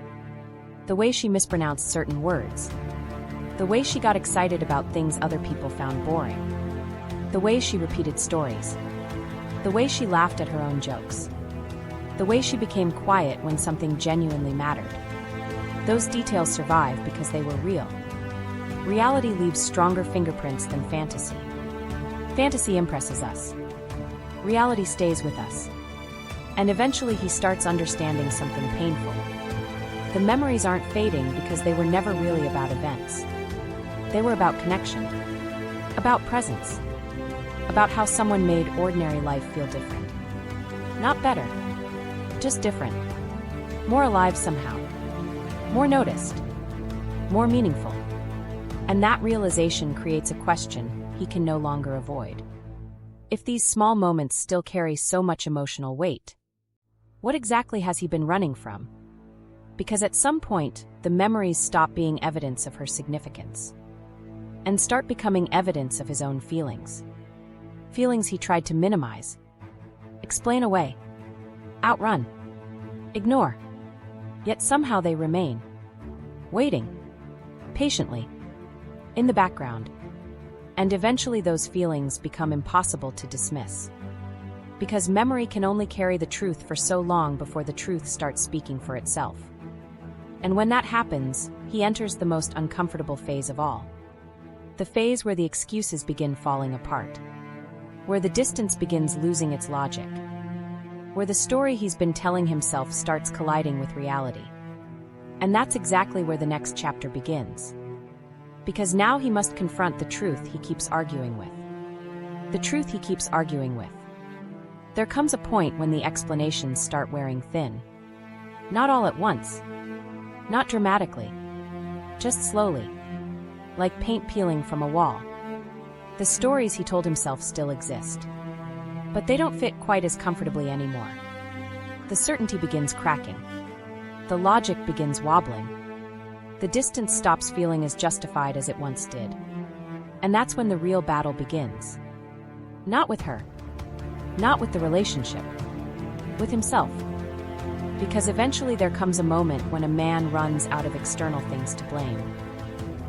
The way she mispronounced certain words. The way she got excited about things other people found boring. The way she repeated stories. The way she laughed at her own jokes. The way she became quiet when something genuinely mattered. Those details survive because they were real. Reality leaves stronger fingerprints than fantasy. Fantasy impresses us. Reality stays with us. And eventually he starts understanding something painful. The memories aren't fading because they were never really about events. They were about connection. About presence. About how someone made ordinary life feel different. Not better. Just different. More alive somehow. More noticed. More meaningful. And that realization creates a question he can no longer avoid. If these small moments still carry so much emotional weight, what exactly has he been running from? Because at some point, the memories stop being evidence of her significance and start becoming evidence of his own feelings. Feelings he tried to minimize, explain away, outrun, ignore. Yet somehow they remain, waiting, patiently, in the background. And eventually those feelings become impossible to dismiss. Because memory can only carry the truth for so long before the truth starts speaking for itself. And when that happens, he enters the most uncomfortable phase of all. The phase where the excuses begin falling apart. Where the distance begins losing its logic. Where the story he's been telling himself starts colliding with reality. And that's exactly where the next chapter begins. Because now he must confront the truth he keeps arguing with. The truth he keeps arguing with. There comes a point when the explanations start wearing thin. Not all at once. Not dramatically. Just slowly. Like paint peeling from a wall. The stories he told himself still exist. But they don't fit quite as comfortably anymore. The certainty begins cracking. The logic begins wobbling. The distance stops feeling as justified as it once did. And that's when the real battle begins. Not with her. Not with the relationship. With himself. Because eventually there comes a moment when a man runs out of external things to blame.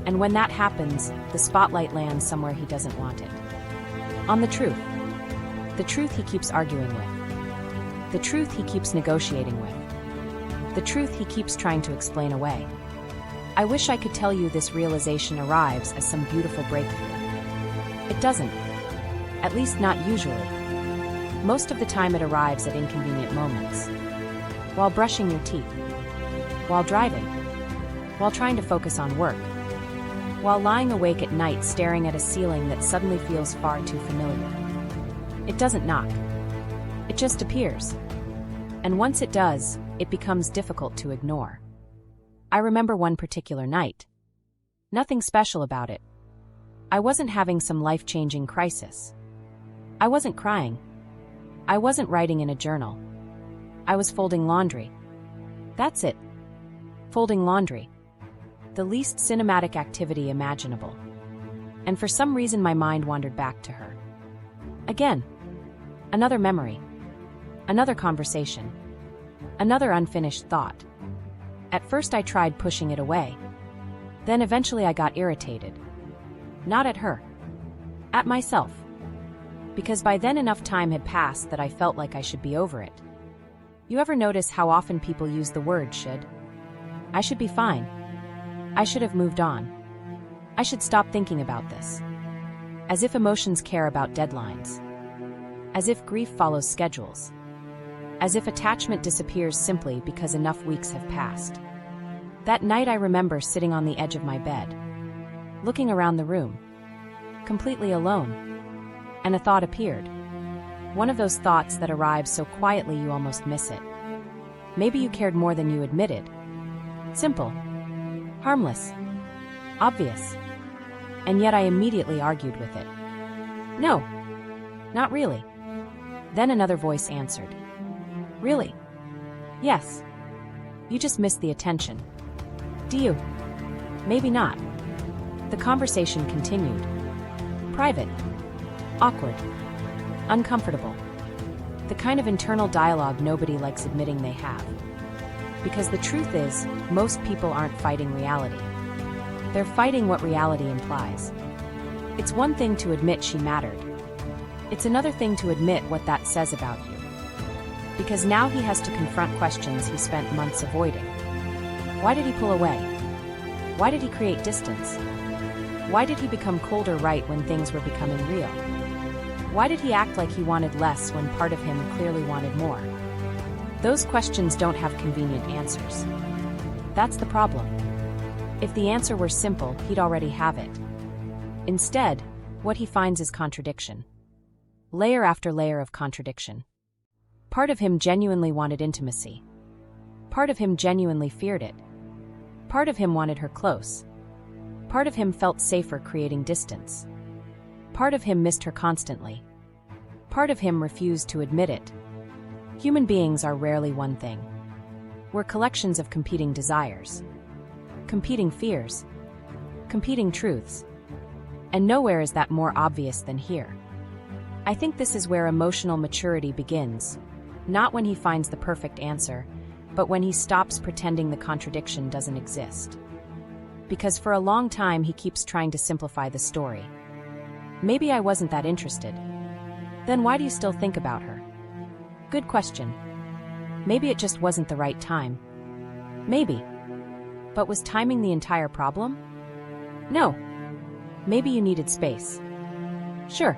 And when that happens, the spotlight lands somewhere he doesn't want it. On the truth. The truth he keeps arguing with. The truth he keeps negotiating with. The truth he keeps trying to explain away. I wish I could tell you this realization arrives as some beautiful breakthrough. It doesn't. At least not usually. Most of the time it arrives at inconvenient moments. While brushing your teeth. While driving. While trying to focus on work. While lying awake at night staring at a ceiling that suddenly feels far too familiar. It doesn't knock. It just appears. And once it does, it becomes difficult to ignore. I remember one particular night. Nothing special about it. I wasn't having some life-changing crisis. I wasn't crying. I wasn't writing in a journal. I was folding laundry. That's it. Folding laundry. The least cinematic activity imaginable. And for some reason my mind wandered back to her. Again. Another memory. Another conversation. Another unfinished thought. At first I tried pushing it away. Then eventually I got irritated. Not at her. At myself. Because by then enough time had passed that I felt like I should be over it. You ever notice how often people use the word should? I should be fine. I should have moved on. I should stop thinking about this. As if emotions care about deadlines. As if grief follows schedules. As if attachment disappears simply because enough weeks have passed. That night I remember sitting on the edge of my bed, looking around the room, completely alone, and a thought appeared. One of those thoughts that arrives so quietly you almost miss it. Maybe you cared more than you admitted. Simple. Harmless. Obvious. And yet I immediately argued with it. No. Not really. Then another voice answered. Really? Yes. You just missed the attention. Do you? Maybe not. The conversation continued. Private. Awkward. Uncomfortable. The kind of internal dialogue nobody likes admitting they have. Because the truth is, most people aren't fighting reality. They're fighting what reality implies. It's one thing to admit she mattered. It's another thing to admit what that says about you. Because now he has to confront questions he spent months avoiding. Why did he pull away? Why did he create distance? Why did he become colder right when things were becoming real? Why did he act like he wanted less when part of him clearly wanted more? Those questions don't have convenient answers. That's the problem. If the answer were simple, he'd already have it. Instead, what he finds is contradiction. Layer after layer of contradiction. Part of him genuinely wanted intimacy. Part of him genuinely feared it. Part of him wanted her close. Part of him felt safer creating distance. Part of him missed her constantly. Part of him refused to admit it. Human beings are rarely one thing. We're collections of competing desires. Competing fears. Competing truths. And nowhere is that more obvious than here. I think this is where emotional maturity begins. Not when he finds the perfect answer, but when he stops pretending the contradiction doesn't exist. Because for a long time he keeps trying to simplify the story. Maybe I wasn't that interested. Then why do you still think about her? Good question. Maybe it just wasn't the right time. Maybe. But was timing the entire problem? No. Maybe you needed space. Sure.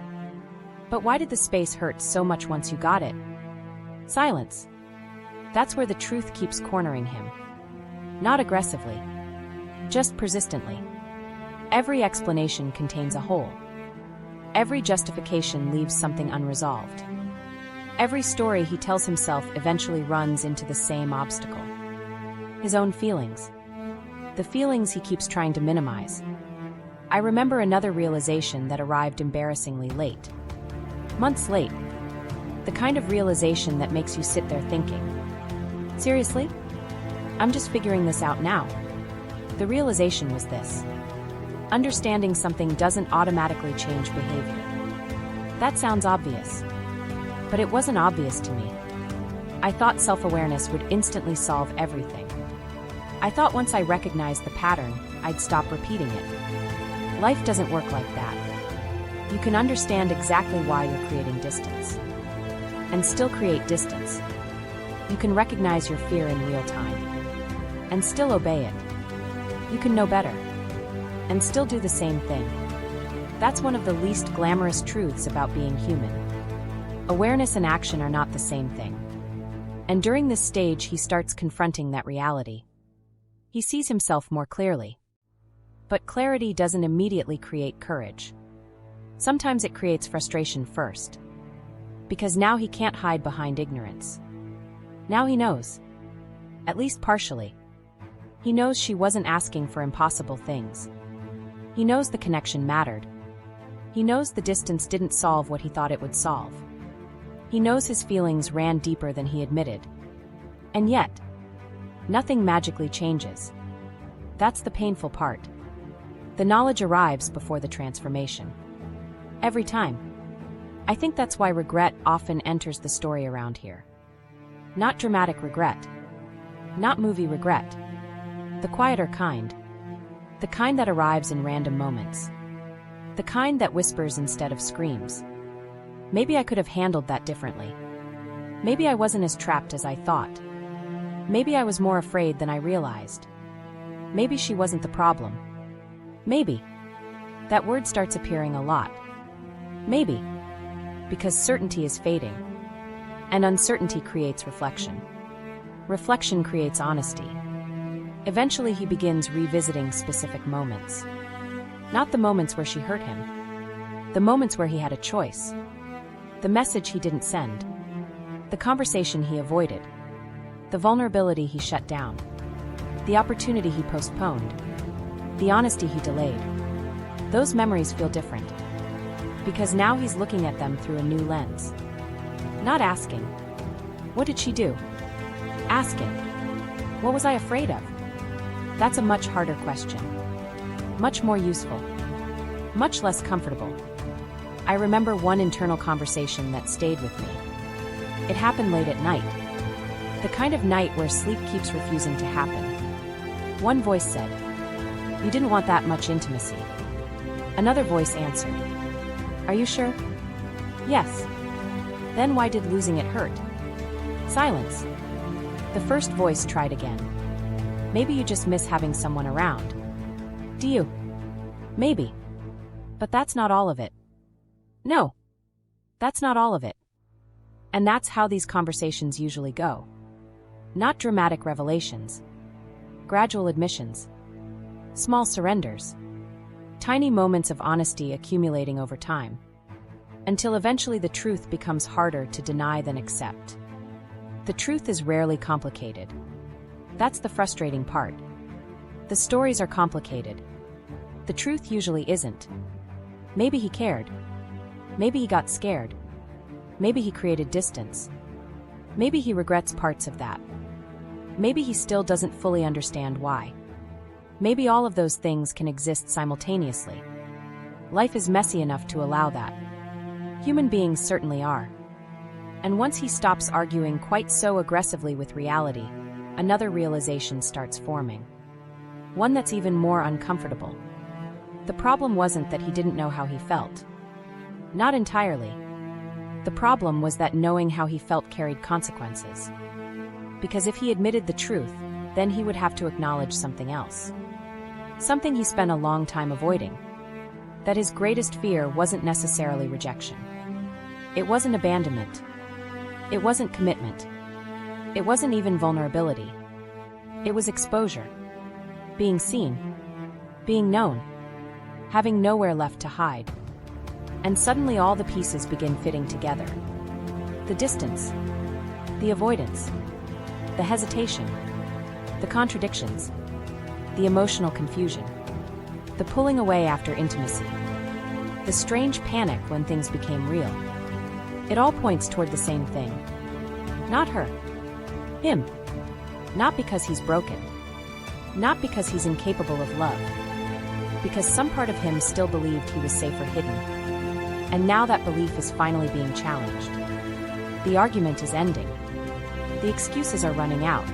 But why did the space hurt so much once you got it? Silence. That's where the truth keeps cornering him. Not aggressively. Just persistently. Every explanation contains a hole. Every justification leaves something unresolved. Every story he tells himself eventually runs into the same obstacle. His own feelings. The feelings he keeps trying to minimize. I remember another realization that arrived embarrassingly late. Months late. The kind of realization that makes you sit there thinking, seriously? I'm just figuring this out now. The realization was this. Understanding something doesn't automatically change behavior. That sounds obvious. But it wasn't obvious to me. I thought self-awareness would instantly solve everything. I thought once I recognized the pattern, I'd stop repeating it. Life doesn't work like that. You can understand exactly why you're creating distance. And still create distance. You can recognize your fear in real time. And still obey it. You can know better. And still do the same thing. That's one of the least glamorous truths about being human. Awareness and action are not the same thing. And during this stage he starts confronting that reality. He sees himself more clearly. But clarity doesn't immediately create courage. Sometimes it creates frustration first. Because now he can't hide behind ignorance. Now he knows. At least partially. He knows she wasn't asking for impossible things. He knows the connection mattered. He knows the distance didn't solve what he thought it would solve. He knows his feelings ran deeper than he admitted. And yet, Nothing magically changes. That's the painful part. The knowledge arrives before the transformation. Every time. I think that's why regret often enters the story around here. Not dramatic regret. Not movie regret. The quieter kind. The kind that arrives in random moments. The kind that whispers instead of screams. Maybe I could have handled that differently. Maybe I wasn't as trapped as I thought. Maybe I was more afraid than I realized. Maybe she wasn't the problem. Maybe. That word starts appearing a lot. Maybe. Because certainty is fading. And uncertainty creates reflection. Reflection creates honesty. Eventually he begins revisiting specific moments. Not the moments where she hurt him. The moments where he had a choice. The message he didn't send. The conversation he avoided. The vulnerability he shut down. The opportunity he postponed. The honesty he delayed. Those memories feel different. Because now he's looking at them through a new lens. Not asking, what did she do? Asking, what was I afraid of? That's a much harder question. Much more useful. Much less comfortable. I remember one internal conversation that stayed with me. It happened late at night. The kind of night where sleep keeps refusing to happen. One voice said, "You didn't want that much intimacy." Another voice answered, "Are you sure?" "Yes." "Then why did losing it hurt?" Silence. The first voice tried again. "Maybe you just miss having someone around." "Do you?" "Maybe. But that's not all of it." "No. That's not all of it." And that's how these conversations usually go. Not dramatic revelations. Gradual admissions. Small surrenders. Tiny moments of honesty accumulating over time. Until eventually the truth becomes harder to deny than accept. The truth is rarely complicated. That's the frustrating part. The stories are complicated. The truth usually isn't. Maybe he cared. Maybe he got scared. Maybe he created distance. Maybe he regrets parts of that. Maybe he still doesn't fully understand why. Maybe all of those things can exist simultaneously. Life is messy enough to allow that. Human beings certainly are. And once he stops arguing quite so aggressively with reality, another realization starts forming. One that's even more uncomfortable. The problem wasn't that he didn't know how he felt. Not entirely. The problem was that knowing how he felt carried consequences. Because if he admitted the truth, then he would have to acknowledge something else. Something he spent a long time avoiding. That his greatest fear wasn't necessarily rejection. It wasn't abandonment. It wasn't commitment. It wasn't even vulnerability. It was exposure. Being seen. Being known. Having nowhere left to hide. And suddenly all the pieces begin fitting together. The distance. The avoidance. The hesitation. The contradictions. The emotional confusion. The pulling away after intimacy. The strange panic when things became real. It all points toward the same thing. Not her. Him. Not because he's broken. Not because he's incapable of love. Because some part of him still believed he was safer hidden. And now that belief is finally being challenged. The argument is ending. The excuses are running out.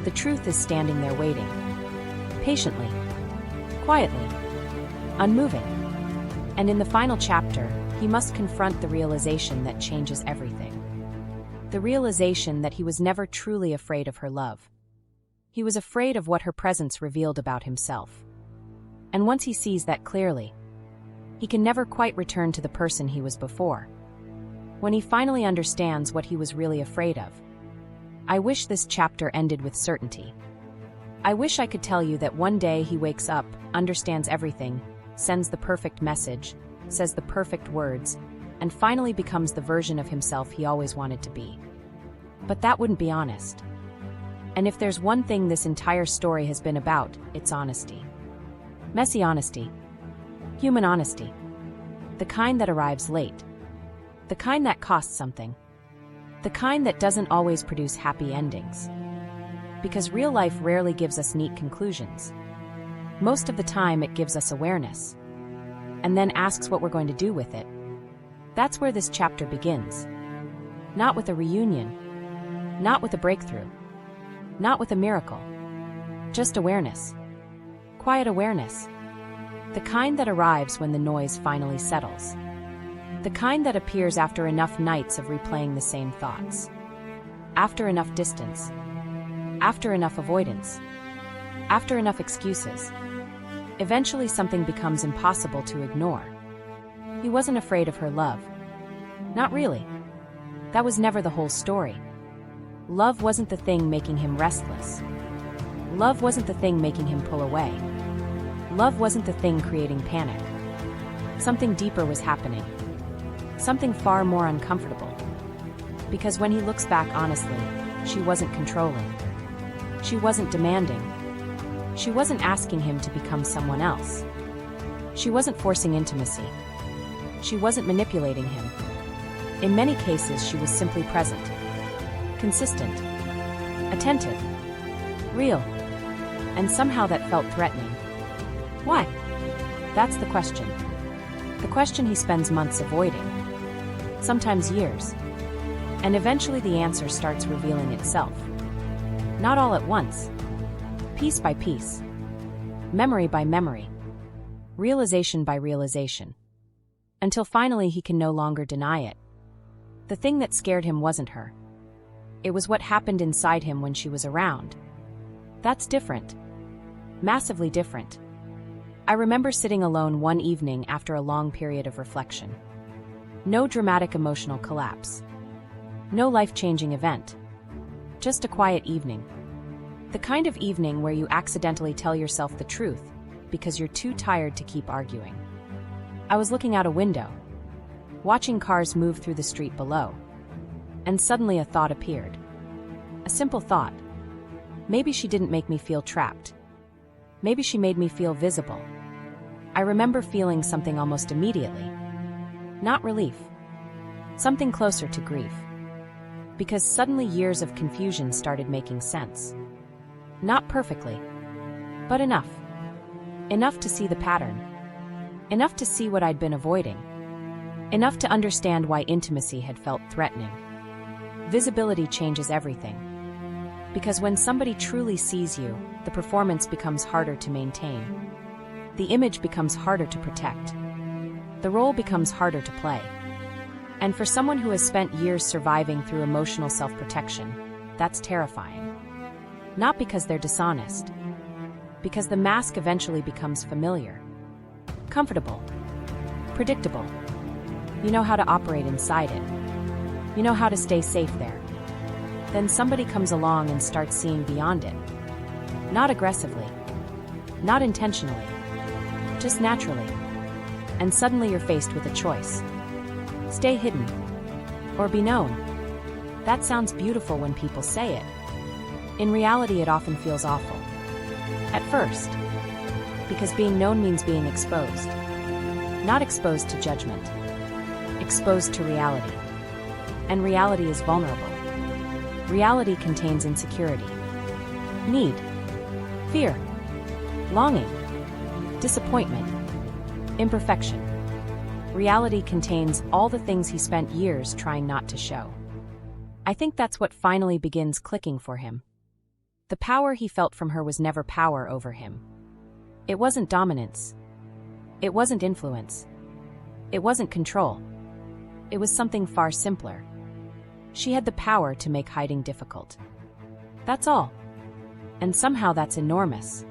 The truth is standing there waiting. Patiently. Quietly. Unmoving. And in the final chapter, he must confront the realization that changes everything. The realization that he was never truly afraid of her love. He was afraid of what her presence revealed about himself. And once he sees that clearly, he can never quite return to the person he was before. When he finally understands what he was really afraid of. I wish this chapter ended with certainty. I wish I could tell you that one day he wakes up, understands everything, sends the perfect message, says the perfect words, and finally becomes the version of himself he always wanted to be. But that wouldn't be honest. And if there's one thing this entire story has been about, it's honesty. Messy honesty. Human honesty. The kind that arrives late. The kind that costs something. The kind that doesn't always produce happy endings. Because real life rarely gives us neat conclusions. Most of the time it gives us awareness. And then asks what we're going to do with it. That's where this chapter begins. Not with a reunion. Not with a breakthrough. Not with a miracle. Just awareness. Quiet awareness. The kind that arrives when the noise finally settles. The kind that appears after enough nights of replaying the same thoughts. After enough distance. After enough avoidance. After enough excuses. Eventually something becomes impossible to ignore. He wasn't afraid of her love. Not really. That was never the whole story. Love wasn't the thing making him restless. Love wasn't the thing making him pull away. Love wasn't the thing creating panic. Something deeper was happening. Something far more uncomfortable. Because when he looks back honestly, she wasn't controlling. She wasn't demanding. She wasn't asking him to become someone else. She wasn't forcing intimacy. She wasn't manipulating him. In many cases, she was simply present. Consistent. Attentive. Real. And somehow that felt threatening. Why? That's the question. The question he spends months avoiding. Sometimes years. And eventually the answer starts revealing itself. Not all at once. Piece by piece. Memory by memory. Realization by realization. Until finally he can no longer deny it. The thing that scared him wasn't her. It was what happened inside him when she was around. That's different. Massively different. I remember sitting alone one evening after a long period of reflection. No dramatic emotional collapse. No life-changing event. Just a quiet evening. The kind of evening where you accidentally tell yourself the truth because you're too tired to keep arguing. I was looking out a window, watching cars move through the street below. And suddenly a thought appeared. A simple thought. Maybe she didn't make me feel trapped. Maybe she made me feel visible. I remember feeling something almost immediately. Not relief. Something closer to grief. Because suddenly years of confusion started making sense. Not perfectly, but enough. Enough to see the pattern. Enough to see what I'd been avoiding. Enough to understand why intimacy had felt threatening. Visibility changes everything. Because when somebody truly sees you, the performance becomes harder to maintain. The image becomes harder to protect. The role becomes harder to play. And for someone who has spent years surviving through emotional self-protection, that's terrifying. Not because they're dishonest. Because the mask eventually becomes familiar. Comfortable. Predictable. You know how to operate inside it. You know how to stay safe there. Then somebody comes along and starts seeing beyond it. Not aggressively. Not intentionally. Just naturally. And suddenly you're faced with a choice. Stay hidden. Or be known. That sounds beautiful when people say it. In reality, it often feels awful. At first. Because being known means being exposed. Not exposed to judgment. Exposed to reality. And reality is vulnerable. Reality contains insecurity. Need. Fear. Longing. Disappointment. Imperfection. Reality contains all the things he spent years trying not to show. I think that's what finally begins clicking for him. The power he felt from her was never power over him. It wasn't dominance. It wasn't influence. It wasn't control. It was something far simpler. She had the power to make hiding difficult. That's all. And somehow that's enormous.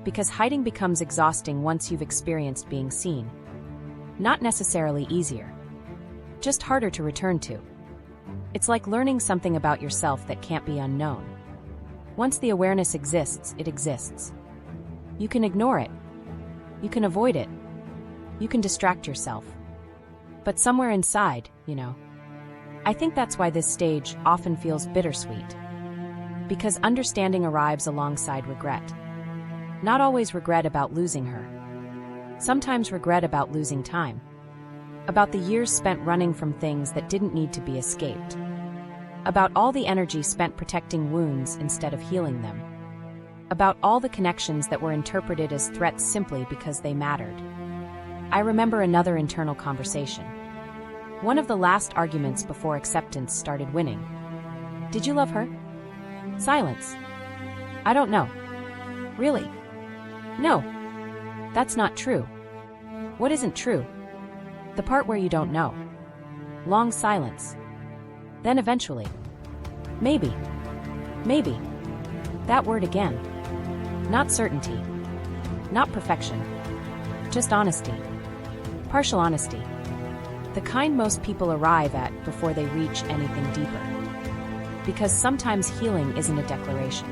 Because hiding becomes exhausting once you've experienced being seen. Not necessarily easier. Just harder to return to. It's like learning something about yourself that can't be unknown. Once the awareness exists, it exists. You can ignore it. You can avoid it. You can distract yourself. But somewhere inside, I think that's why this stage often feels bittersweet. Because understanding arrives alongside regret. Not always regret about losing her. Sometimes regret about losing time. About the years spent running from things that didn't need to be escaped. About all the energy spent protecting wounds instead of healing them. About all the connections that were interpreted as threats simply because they mattered. I remember another internal conversation. One of the last arguments before acceptance started winning. Did you love her? Silence. I don't know. Really? No. That's not true. What isn't true? The part where you don't know. Long silence. Then eventually. Maybe. Maybe. That word again. Not certainty. Not perfection. Just honesty. Partial honesty. The kind most people arrive at before they reach anything deeper. Because sometimes healing isn't a declaration.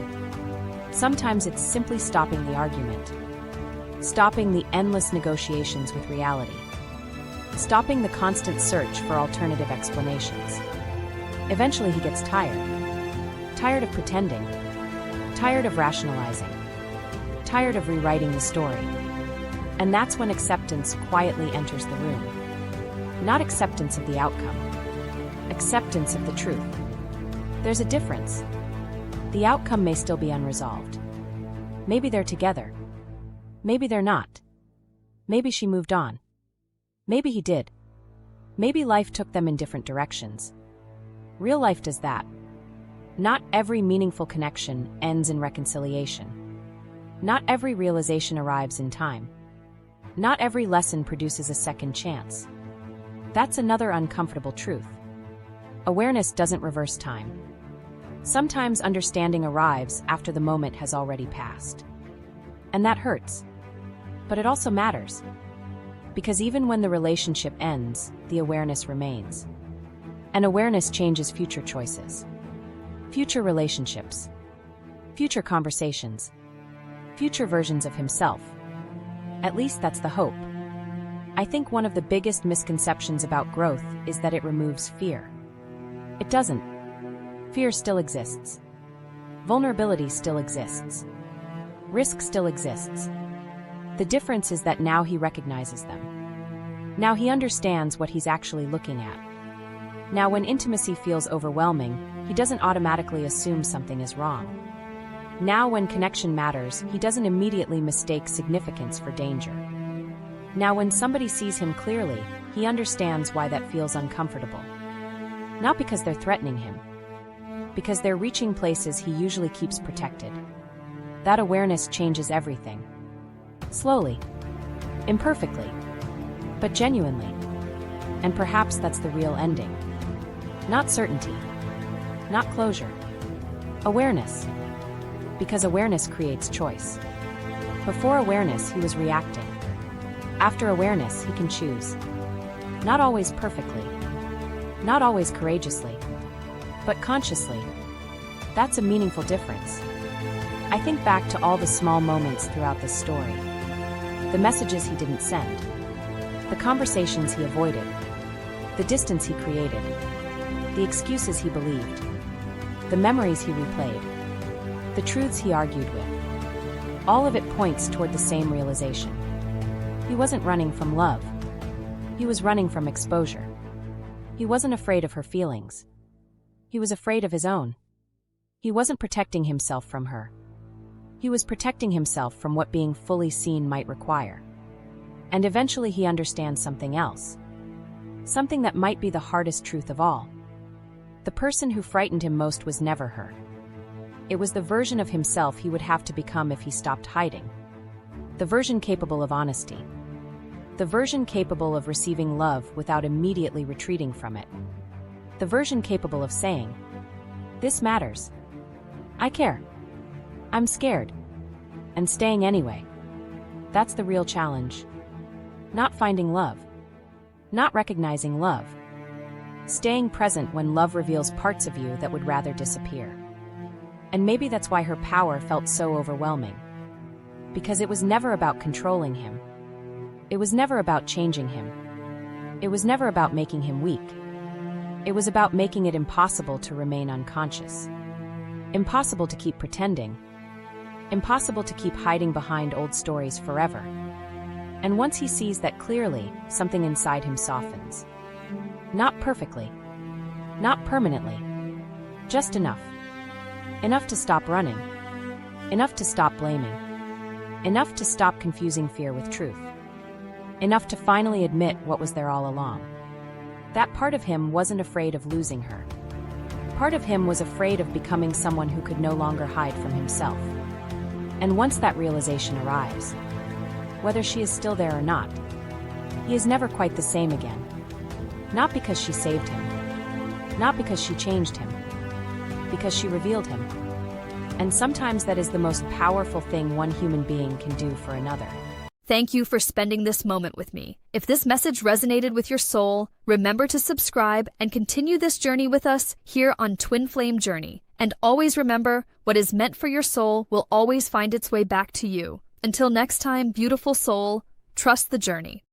Sometimes it's simply stopping the argument. Stopping the endless negotiations with reality. Stopping the constant search for alternative explanations. Eventually he gets tired. Tired of pretending. Tired of rationalizing. Tired of rewriting the story. And that's when acceptance quietly enters the room. Not acceptance of the outcome. Acceptance of the truth. There's a difference. The outcome may still be unresolved. Maybe they're together. Maybe they're not. Maybe she moved on. Maybe he did. Maybe life took them in different directions. Real life does that. Not every meaningful connection ends in reconciliation. Not every realization arrives in time. Not every lesson produces a second chance. That's another uncomfortable truth. Awareness doesn't reverse time. Sometimes understanding arrives after the moment has already passed. And that hurts. But it also matters. Because even when the relationship ends, the awareness remains. And awareness changes future choices. Future relationships. Future conversations. Future versions of himself. At least that's the hope. I think one of the biggest misconceptions about growth is that it removes fear. It doesn't. Fear still exists. Vulnerability still exists. Risk still exists. The difference is that now he recognizes them. Now he understands what he's actually looking at. Now when intimacy feels overwhelming, he doesn't automatically assume something is wrong. Now when connection matters, he doesn't immediately mistake significance for danger. Now when somebody sees him clearly, he understands why that feels uncomfortable. Not because they're threatening him. Because they're reaching places he usually keeps protected. That awareness changes everything. Slowly. Imperfectly. But genuinely. And perhaps that's the real ending. Not certainty. Not closure. Awareness. Because awareness creates choice. Before awareness, he was reacting. After awareness, he can choose. Not always perfectly. Not always courageously. But consciously. That's a meaningful difference. I think back to all the small moments throughout this story. The messages he didn't send. The conversations he avoided. The distance he created. The excuses he believed. The memories he replayed. The truths he argued with. All of it points toward the same realization. He wasn't running from love. He was running from exposure. He wasn't afraid of her feelings. He was afraid of his own. He wasn't protecting himself from her. He was protecting himself from what being fully seen might require. And eventually he understands something else. Something that might be the hardest truth of all. The person who frightened him most was never her. It was the version of himself he would have to become if he stopped hiding. The version capable of honesty. The version capable of receiving love without immediately retreating from it. The version capable of saying, "This matters. I care. I'm scared." And staying anyway. That's the real challenge. Not finding love. Not recognizing love. Staying present when love reveals parts of you that would rather disappear. And maybe that's why her power felt so overwhelming. Because it was never about controlling him. It was never about changing him. It was never about making him weak. It was about making it impossible to remain unconscious. Impossible to keep pretending. Impossible to keep hiding behind old stories forever. And once he sees that clearly, something inside him softens. Not perfectly. Not permanently. Just enough. Enough to stop running. Enough to stop blaming. Enough to stop confusing fear with truth. Enough to finally admit what was there all along. That part of him wasn't afraid of losing her. Part of him was afraid of becoming someone who could no longer hide from himself. And once that realization arrives, whether she is still there or not, he is never quite the same again. Not because she saved him. Not because she changed him. Because she revealed him. And sometimes that is the most powerful thing one human being can do for another. Thank you for spending this moment with me. If this message resonated with your soul, remember to subscribe and continue this journey with us here on Twin Flame Journey. And always remember, what is meant for your soul will always find its way back to you. Until next time, beautiful soul, trust the journey.